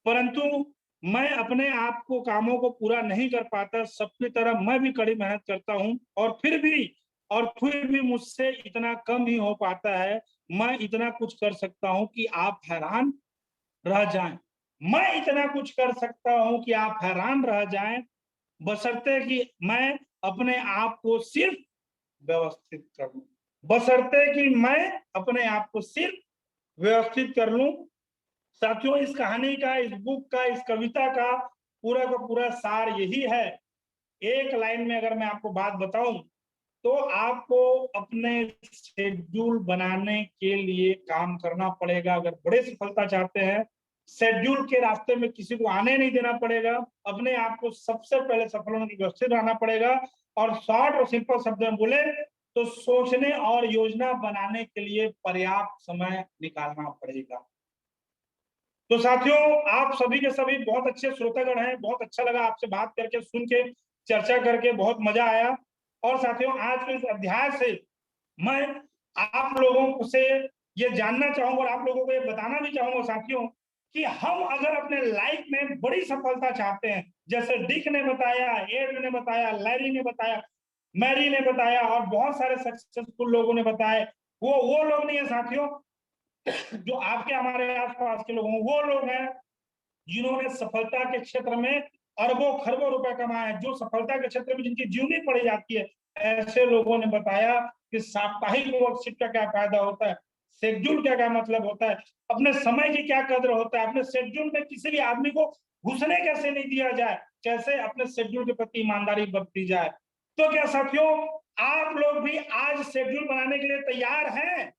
परंतु मैं अपने आप को कामों को पूरा नहीं कर पाता। सबकी तरह मैं भी कड़ी मेहनत करता हूं, और फिर भी मुझसे इतना कम ही हो पाता है। मैं इतना कुछ कर सकता हूं कि आप हैरान रह जाएं। मैं इतना कुछ कर सकता हूं कि आप हैरान रह जाएं, बशर्ते कि मैं अपने आप को सिर्फ व्यवस्थित कर लूं। बशर्ते कि मैं अपने आप को सिर्फ व्यवस्थित कर लूं। साथियों, इस कहानी का, इस बुक का, इस कविता का पूरा सार यही है। एक लाइन में अगर मैं आपको बात बताऊं, तो आपको अपने शेड्यूल बनाने के लिए काम करना पड़ेगा। अगर बड़े सफलता चाहते हैं, शेड्यूल के रास्ते में किसी को आने नहीं देना पड़ेगा। अपने आप को सबसे पहले सफल होने की व्यवस्थित रहना पड़ेगा, और शॉर्ट और सिंपल शब्द में बोले तो सोचने और योजना बनाने के लिए पर्याप्त समय निकालना पड़ेगा। तो साथियों, आप सभी के सभी बहुत अच्छे श्रोतागण हैं। बहुत अच्छा लगा आपसे बात करके, सुन के, चर्चा करके बहुत मजा आया। और साथियों, आज के इस अध्याय से मैं आप लोगों से ये जानना चाहूंगा और आप लोगों को ये बताना भी चाहूंगा साथियों, कि हम अगर अपने लाइफ में बड़ी सफलता चाहते हैं, जैसे डिक ने बताया, एड ने बताया, लैरी ने बताया, मैरी ने बताया, और बहुत सारे सक्सेसफुल लोगों ने बताया, वो लोग नहीं है साथियों जो आपके हमारे आसपास के लोग हैं, वो लोग हैं जिन्होंने सफलता के क्षेत्र में अरबों खरबों रुपए कमाए हैं, जो सफलता के क्षेत्र में जिनकी जीवनी पड़ी जाती है। ऐसे लोगों ने बताया कि साप्ताहिक वर्कशीट का क्या फायदा होता है, शेड्यूल क्या क्या मतलब होता है, अपने समय की क्या कदर होता है, अपने शेड्यूल में किसी भी आदमी को घुसने कैसे नहीं दिया जाए, कैसे अपने शेड्यूल के प्रति ईमानदारी बरती जाए। तो क्या साथियों, आप लोग भी आज शेड्यूल बनाने के लिए तैयार हैं?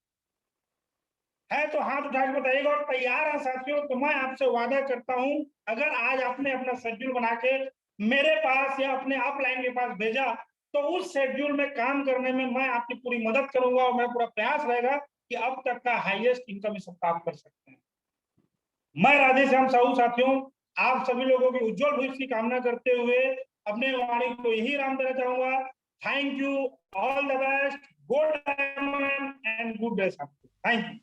है तो हाथ उठा के बताइएगा। और तैयार है साथियों, तो मैं आपसे वादा करता हूं, अगर आज आपने अपना शेड्यूल बना के मेरे पास या अपने अपलाइन के पास भेजा, तो उस शेड्यूल में काम करने में मैं आपकी पूरी मदद करूंगा, और मेरा पूरा प्रयास रहेगा कि अब तक का हाईएस्ट इनकम इस हफ्ता आप कर सकते हैं। मैं राधेश्याम साहू साथियों, आप सभी लोगों के उज्जवल भविष्य की कामना करते हुए अपने वाणी को यही राम देना चाहूंगा। Thank you, all the best, good and good day साथियों। Thank you.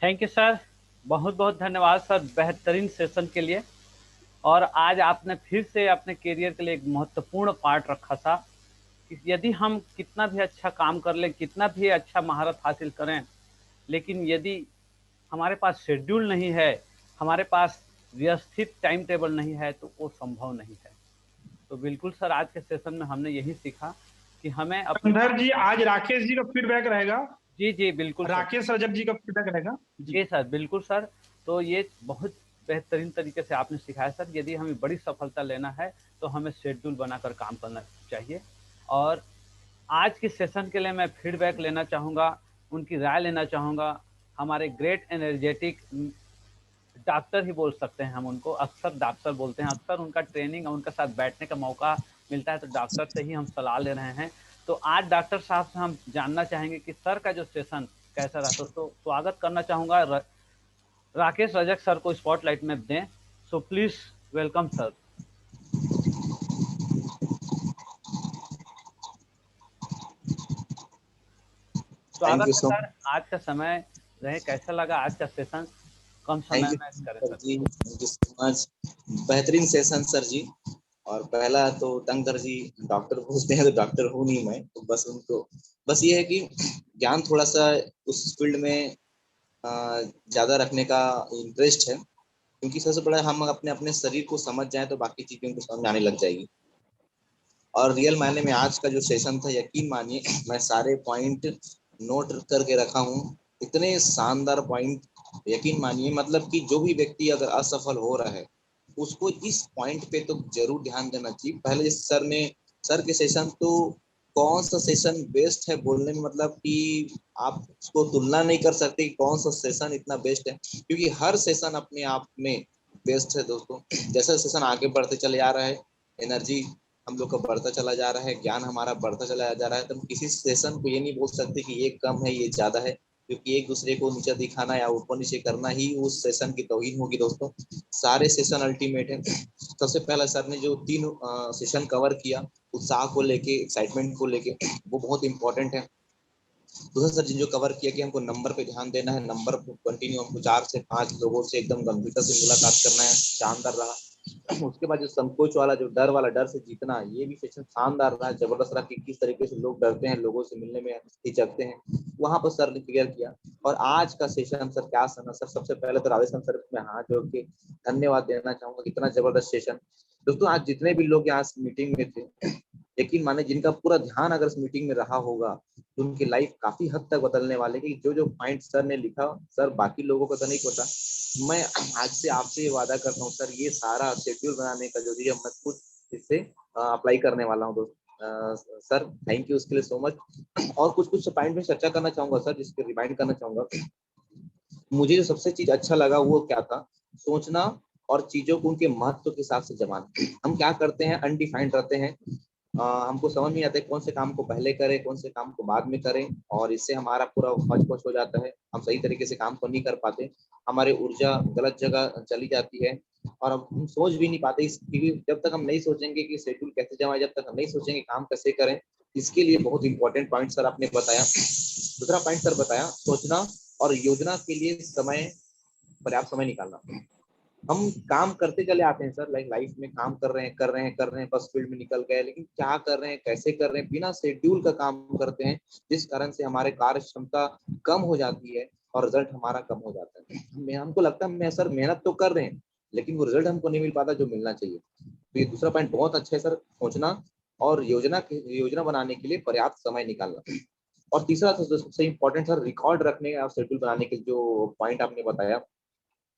Thank you sir, बहुत बहुत धन्यवाद सर बेहतरीन सेशन के लिए। और आज आपने फिर से अपने करियर के लिए एक महत्वपूर्ण पार्ट रखा था कि यदि हम कितना भी अच्छा काम कर लें, कितना भी अच्छा महारत हासिल करें, लेकिन यदि हमारे पास शेड्यूल नहीं है, हमारे पास व्यवस्थित टाइम टेबल नहीं है, तो वो संभव नहीं है। तो बिल्कुल सर, आज के सेशन में हमने यही सीखा कि हमें अपने कंधर जी, आज राकेश जी का फीडबैक रहेगा। जी जी बिल्कुल सर, राकेश रजक जी का फीडबैक रहेगा जी सर, बिल्कुल सर। तो ये बहुत बेहतरीन तरीके से आपने सिखाया सर। यदि हमें बड़ी सफलता लेना है तो हमें शेड्यूल बनाकर काम करना चाहिए। और आज के सेशन के लिए मैं फीडबैक लेना चाहूँगा, उनकी राय लेना चाहूँगा। हमारे ग्रेट एनर्जेटिक डॉक्टर ही बोल सकते हैं हम उनको, अक्सर डॉक्टर बोलते हैं, अक्सर उनका ट्रेनिंग और उनके साथ बैठने का मौका मिलता है तो डॉक्टर से ही हम सलाह ले रहे हैं। तो आज डॉक्टर साहब से हम जानना चाहेंगे कि सर का जो सेशन कैसा रहा। तो स्वागत करना चाहूँगा राकेश रजक सर को स्पॉटलाइट में दें। So please welcome sir. Thank स्वागत यू है सो सर। आज का समय रहे, कैसा लगा आज का सेशन? कम समय थैंक यू में करें सर सर। जी, थैंक यू सो मच। बेहतरीन सेशन सर जी। और पहला तो टंकर जी डॉक्टर पूछते हैं तो डॉक्टर हूँ नहीं मैं, तो बस उनको बस ये है कि ज्ञान थोड़ा सा उस फील्ड में ज्यादा रखने का इंटरेस्ट है, क्योंकि सबसे बड़ा हम अपने अपने शरीर को समझ जाए तो बाकी चीजें उनको समझ में आने लग जाएगी। और रियल मायने में आज का जो सेशन था, यकीन मानिए मैं सारे पॉइंट नोट करके रखा हूँ। इतने शानदार पॉइंट, यकीन मानिए मतलब कि जो भी व्यक्ति अगर असफल हो रहा है उसको इस पॉइंट पे तो जरूर ध्यान देना चाहिए। पहले सर के सेशन तो कौन सा सेशन बेस्ट है बोलने में मतलब कि आप उसको तुलना नहीं कर सकते कि कौन सा सेशन इतना बेस्ट है, क्योंकि हर सेशन अपने आप में बेस्ट है दोस्तों। जैसा सेशन आगे बढ़ते चले आ रहा है, एनर्जी हम लोग का बढ़ता चला जा रहा है, ज्ञान हमारा बढ़ता चला जा रहा है, तो हम किसी सेशन को ये नहीं बोल सकते कि ये कम है ये ज्यादा है, क्योंकि एक दूसरे को नीचा दिखाना या ऊपर नीचे करना ही उस सेशन की तौहीन होगी दोस्तों। सारे सेशन अल्टीमेट है। सबसे पहला सर ने जो 3 सेशन कवर किया, उत्साह को लेके, एक्साइटमेंट को लेके, वो बहुत इंपॉर्टेंट है। दूसरा सर जी जो कवर किया कि हमको नंबर पे ध्यान देना है, नंबर को कंटिन्यू हमको 4 से 5 लोगों से एकदम गंभीरता से मुलाकात करना है, शानदार रहा। उसके बाद जो संकोच वाला, जो डर से जीतना, ये भी सेशन शानदार रहा, जबरदस्त रहा कि किस तरीके से लोग डरते हैं, लोगों से मिलने में हिचकते हैं, वहां पर सर ने क्लियर किया। और आज का सेशन सर क्या सना सर, सबसे पहले तो राधेश्याम सर में हाथ जोड़ के धन्यवाद देना चाहूंगा, इतना जबरदस्त सेशन। दोस्तों आज जितने भी लोग यहाँ मीटिंग में थे, यकीन माने जिनका पूरा ध्यान अगर इस मीटिंग में रहा होगा तो उनकी लाइफ काफी हद तक बदलने वाले, कि जो जो पॉइंट सर ने लिखा, सर बाकी लोगों को तो नहीं पता, मैं आज से आपसे ये वादा करता हूँ सर, ये सारा शेड्यूल बनाने का जो है मैं खुद इससे अप्लाई करने वाला हूँ दोस्त। सर थैंक यू उसके लिए सो मच। और कुछ पॉइंट में चर्चा करना चाहूंगा सर, जिसके रिमाइंड करना चाहूंगा। मुझे जो सबसे चीज अच्छा लगा वो क्या था, सोचना और चीजों को उनके महत्व के हिसाब से जमाना। हम क्या करते हैं, अनडिफाइंड रहते हैं, हमको समझ नहीं आता है कौन से काम को पहले करें, कौन से काम को बाद में करें, और इससे हमारा पूरा हौच-पौच हो जाता है, हम सही तरीके से काम को नहीं कर पाते, हमारी ऊर्जा गलत जगह चली जाती है, और हम सोच भी नहीं पाते। क्योंकि जब तक हम नहीं सोचेंगे कि शेड्यूल कैसे जमाए, जब तक हम नहीं सोचेंगे काम कैसे करें, इसके लिए बहुत इंपॉर्टेंट पॉइंट सर आपने बताया। दूसरा पॉइंट सर बताया, सोचना और योजना के लिए पर्याप्त समय निकालना। हम काम करते चले आते हैं सर, लाइफ में काम कर रहे हैं, बस फील्ड में निकल गए, लेकिन क्या कर रहे हैं, कैसे कर रहे हैं, बिना शेड्यूल का काम करते हैं, जिस कारण से हमारे कार्य क्षमता कम हो जाती है और रिजल्ट हमारा कम हो जाता है। हमको लगता है सर मेहनत तो कर रहे हैं, लेकिन वो रिजल्ट हमको नहीं मिल पाता जो मिलना चाहिए। तो ये दूसरा पॉइंट बहुत अच्छा है सर, सोचना और योजना बनाने के लिए पर्याप्त समय निकालना। और तीसरा सबसे इम्पोर्टेंट सर, रिकॉर्ड रखने और शेड्यूल बनाने के जो पॉइंट आपने बताया,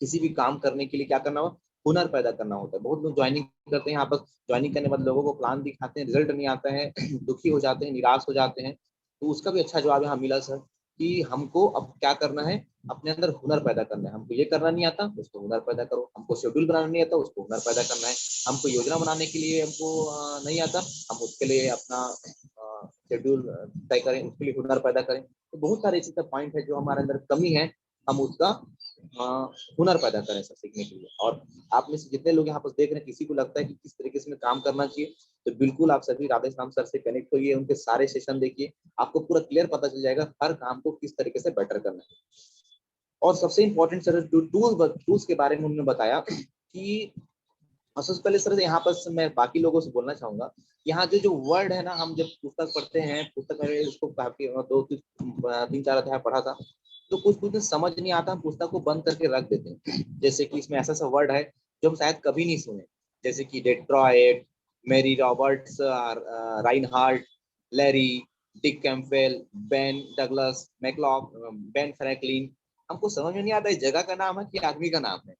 किसी भी काम करने के लिए क्या करना हो, हुनर पैदा करना होता है। बहुत लोग ज्वाइनिंग करते हैं, यहाँ पर ज्वाइनिंग करने के बाद लोगों को प्लान दिखाते हैं, रिजल्ट नहीं आता है, दुखी हो जाते हैं, निराश हो जाते हैं। तो उसका भी अच्छा जवाब यहाँ मिला सर, कि हमको अब क्या करना है, अपने अंदर हुनर पैदा करना है। हमको ये करना नहीं आता, उसको हुनर पैदा करो। हमको शेड्यूल बनाना नहीं आता, उसको हुनर पैदा करना है। हमको योजना बनाने के लिए हमको नहीं आता, हम उसके लिए अपना शेड्यूल तय करें, उसके लिए हुनर पैदा करें। तो बहुत सारे ऐसे पॉइंट है जो हमारे अंदर कमी है, हम उसका हुनर पैदा करें सर सीखने के लिए। और आप में से जितने लोग यहाँ पर देख रहे हैं, किसी को लगता है कि किस तरीके से काम करना चाहिए, तो बिल्कुल आप सभी राधेश्याम सर से कनेक्ट होइए, उनके सारे सेशन देखिए, आपको पूरा क्लियर पता चल जाएगा हर काम को किस तरीके से बेटर करना है। और सबसे इम्पोर्टेंट सर टूल्स के बारे में उन्होंने बताया कि सबसे पहले सर यहाँ पर मैं बाकी लोगों से बोलना चाहूंगा, यहाँ जो वर्ड है ना, हम जब पुस्तक पढ़ते हैं, पुस्तक में इसको काफी 2-3-4 अध्याय पढ़ा था, तो कुछ समझ नहीं आता, हम पुस्तक को बंद करके रख देते हैं। जैसे कि इसमें ऐसा वर्ड है जो हम शायद कभी नहीं सुने, जैसे कि Detroit, Mary Roberts, Rinehart, Larry, Dick Campbell, Ben Douglas, McLock, Ben Franklin. हमको समझ में नहीं आता इस जगह का नाम है कि आदमी का नाम है।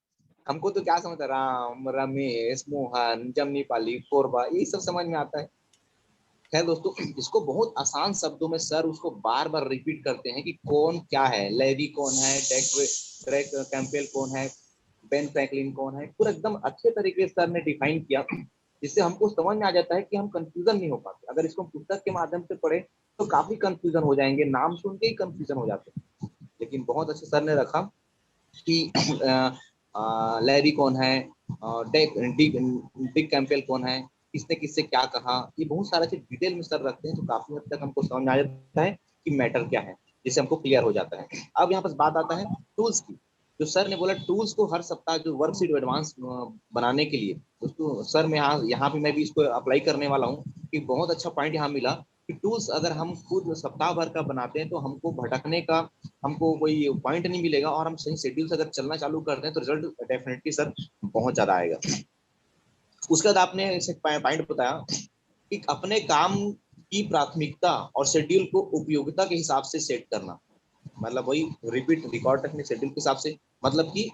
हमको तो क्या समझता है, राम, रमेश, मोहन, जमनीपाली, कोरबा, ये सब समझ में आता है। खैर दोस्तों, इसको बहुत आसान शब्दों में सर उसको बार बार रिपीट करते हैं कि कौन क्या है, लेवी कौन है, ड्रैक कैंपेल कौन है, बेन फ्रैंकलिन कौन है, पूरा एकदम अच्छे तरीके से सर ने डिफाइन किया, जिससे हमको समझ में आ जाता है कि हम कंफ्यूजन नहीं हो पाते। अगर इसको पुस्तक के माध्यम से पढ़े तो काफी कंफ्यूजन हो जाएंगे, नाम सुन के ही कंफ्यूजन हो जाते हैं। लेकिन बहुत अच्छे सर ने रखा कि लैरी कौन है, डिक कैंपेल कौन है, किसने किससे क्या कहा, ये बहुत सारा चीज डिटेल में सर रखते हैं, तो काफी हद तक हमको समझ में आ जाता है कि मैटर क्या है, जिससे हमको क्लियर हो जाता है। अब यहाँ पर बात आता है टूल्स की। जो सर ने बोला टूल्स को हर सप्ताह जो वर्कशीट एडवांस बनाने के लिए, उसको सर मैं यहाँ पे मैं भी इसको अप्लाई करने वाला हूँ कि बहुत अच्छा पॉइंट यहाँ मिला कि टूल्स अगर हम खुद सप्ताह भर का बनाते हैं तो हमको भटकने का हमको कोई पॉइंट नहीं मिलेगा, और हम सही शेड्यूल से अगर चलना चालू करते हैं तो रिजल्ट डेफिनेटली सर बहुत ज्यादा आएगा। उसके बाद आपने एक पॉइंट बताया कि अपने काम की प्राथमिकता और शेड्यूल को उपयोगिता के हिसाब से सेट करना, मतलब वही रिपीट रिकॉर्ड रखने शेड्यूल के हिसाब से, मतलब कि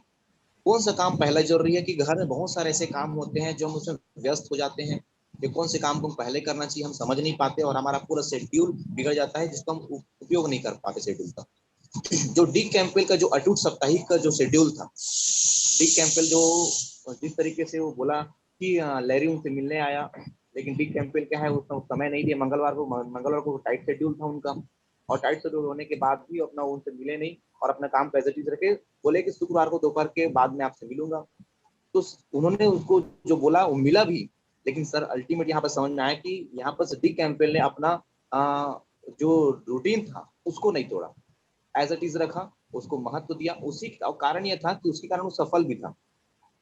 कौन सा काम पहले जरूरी है, कि घर में बहुत सारे ऐसे काम होते हैं जो हम उसमें व्यस्त हो जाते हैं, कि कौन से काम को पहले करना चाहिए हम समझ नहीं पाते, और हमारा पूरा शेड्यूल बिगड़ जाता है, जिसको हम उपयोग नहीं कर पाते शेड्यूल का। जो डी कैंपेल का जो अटूट साप्ताहिक का जो शेड्यूल था, डी कैंपेल जो जिस तरीके से वो बोला कि लैरी उनसे मिलने आया, लेकिन डी कैंपेल क्या है, उसका समय नहीं दिया, मंगलवार को टाइट शेड्यूल था उनका, और टाइट शेड्यूल होने के बाद भी अपना उनसे मिले नहीं, और अपना काम एज इट इज रखे, बोले कि शुक्रवार को दोपहर के बाद में आपसे मिलूंगा। तो उन्होंने उसको जो बोला वो मिला भी, लेकिन सर अल्टीमेट यहाँ पर समझ में आया कि यहाँ पर डी कैंपेल ने अपना जो रूटीन था उसको नहीं तोड़ा, एज इट इज रखा, उसको महत्व दिया। उसी कारण यह था कि उसके कारण वो सफल भी था।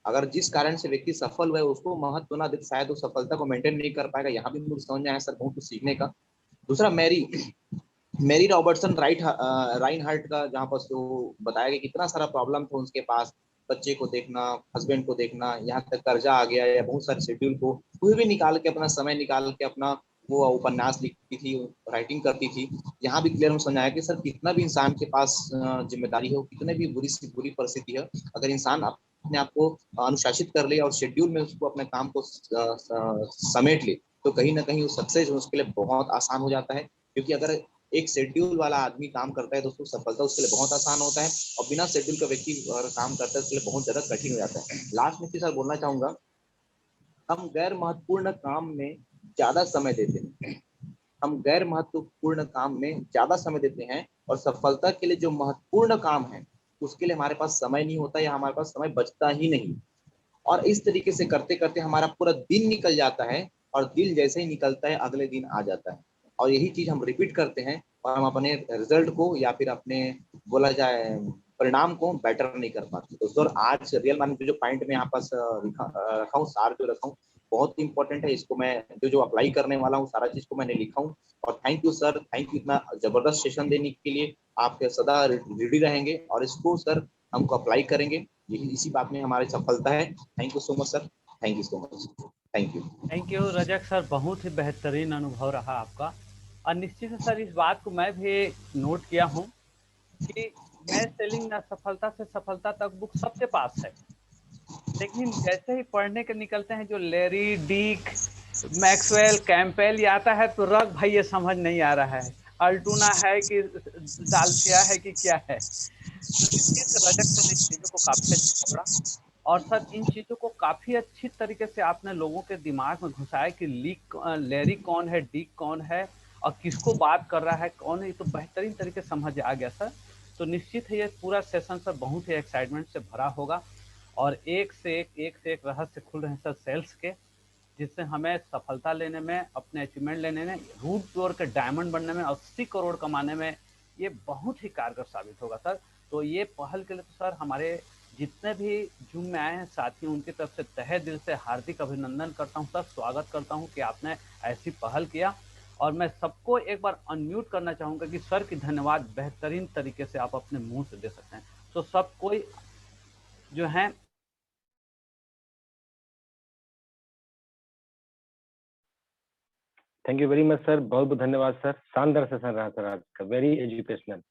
अगर जिस कारण से व्यक्ति सफल हुआ है उसको महत्व ना दे, शायद वो सफलता को मेंटेन नहीं कर पाएगा। यहाँ भी मुझे समझ में आया सर बहुत कुछ सीखने का। दूसरा, Mary Mary Robertson Rinehart का जहाँ पर वो बताया गया कितना सारा प्रॉब्लम था उसके पास, बच्चे को देखना, हस्बैंड को देखना, यहाँ तक कर्जा आ गया, या बहुत सारे शेड्यूल को कोई भी निकाल के अपना समय निकाल के अपना वो उपन्यास लिखती थी, राइटिंग करती थी। यहाँ भी क्लियर में समझाया कि सर कितना भी इंसान के पास जिम्मेदारी हो, कितने भी बुरी से बुरी परिस्थिति है, अगर इंसान अपने आप को अनुशासित कर ले और शेड्यूल में उसको अपने काम को समेट ले, तो कहीं ना कहीं वो सक्सेस उसके लिए बहुत आसान हो जाता है। क्योंकि अगर एक शेड्यूल वाला आदमी काम करता है तो उसको सफलता उसके लिए बहुत आसान होता है, और बिना शेड्यूल का व्यक्ति अगर काम करता है उसके लिए बहुत ज्यादा कठिन हो जाता है। लास्ट में सर बोलना चाहूंगा, हम गैर महत्वपूर्ण काम में ज्यादा समय देते हैं, हम गैर महत्वपूर्ण काम में ज्यादा समय देते हैं, और सफलता के लिए जो महत्वपूर्ण काम है उसके लिए हमारे पास समय नहीं होता, या हमारे पास समय बचता ही नहीं। और इस तरीके से करते करते हमारा पूरा दिन निकल जाता है, और दिन जैसे ही निकलता है अगले दिन आ जाता है, और यही चीज हम रिपीट करते हैं, और हम अपने रिजल्ट को या फिर अपने बोला जाए परिणाम को बेटर नहीं कर पाते। तो सर आज रियल मान जो पॉइंट में यहाँ पास रखा हूँ, सार जो रखा हूँ बहुत इंपॉर्टेंट है, इसको मैं जो अप्लाई करने वाला हूँ सारा चीज को मैंने लिखा हूँ। और thank you sir, thank you इतना जबरदस्त सेशन देने के लिए। आप सदा रेडी रहेंगे और इसको सर हमको अप्लाई करेंगे, यही इसी बात में हमारी सफलता है। Thank you so much sir, thank you so much, thank you. Thank you Rajak sir, बहुत ही बेहतरीन अनुभव रहा आपका। और निश्चित है सर, इस बात को मैं भी नोट किया हूँ कि मैं सेलिंग ना सफलता से सफलता तक बुक सबके पास है, लेकिन जैसे ही पढ़ने के निकलते हैं जो लेरी, डीक, मैक्सवेल, कैंपेल ये आता है तो रग भाई ये समझ नहीं आ रहा है, अल्टूना है कि दालथिया है कि क्या है। तो निश्चित रजक सर इन चीज़ों को काफ़ी अच्छा पकड़ा, और सर इन चीज़ों को काफ़ी अच्छी तरीके से आपने लोगों के दिमाग में घुसाया कि लेरी कौन है, डीक कौन है, और किसको बात कर रहा है, कौन है, ये तो बेहतरीन तरीके से समझ आ गया सर। तो निश्चित है ये पूरा सेशन सर बहुत ही एक्साइटमेंट से भरा होगा, और एक से एक रहस्य खुल रहे हैं सर सेल्स के, जिससे हमें सफलता लेने में, अपने अचीवमेंट लेने में, रूट टूर के डायमंड बनने में, 80 करोड़ कमाने में ये बहुत ही कारगर साबित होगा सर। तो ये पहल के लिए तो सर हमारे जितने भी जूम में आए हैं साथी, उनकी तरफ से तहे दिल से हार्दिक अभिनंदन करता हूँ सर, स्वागत करता हूँ कि आपने ऐसी पहल किया। और मैं सबको एक बार अनम्यूट करना चाहूँगा कि सर की धन्यवाद बेहतरीन तरीके से आप अपने मुंह से दे सकते हैं। तो सब कोई जो है thank you very much sir, बहुत बहुत धन्यवाद सर, शानदार सेशन रहा सर आज का, very educational.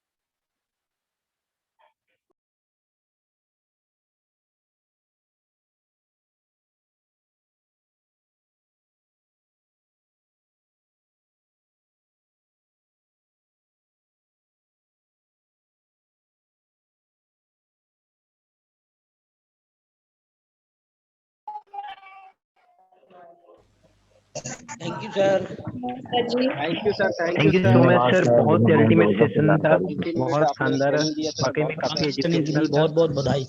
Thank you sir. Thank you sir, thank you so much sir, बहुत अल्टीमेट सेशन था, बहुत बहुत शानदार, वाकई में काफी एजुकेशनल था। बहुत बहुत बधाई।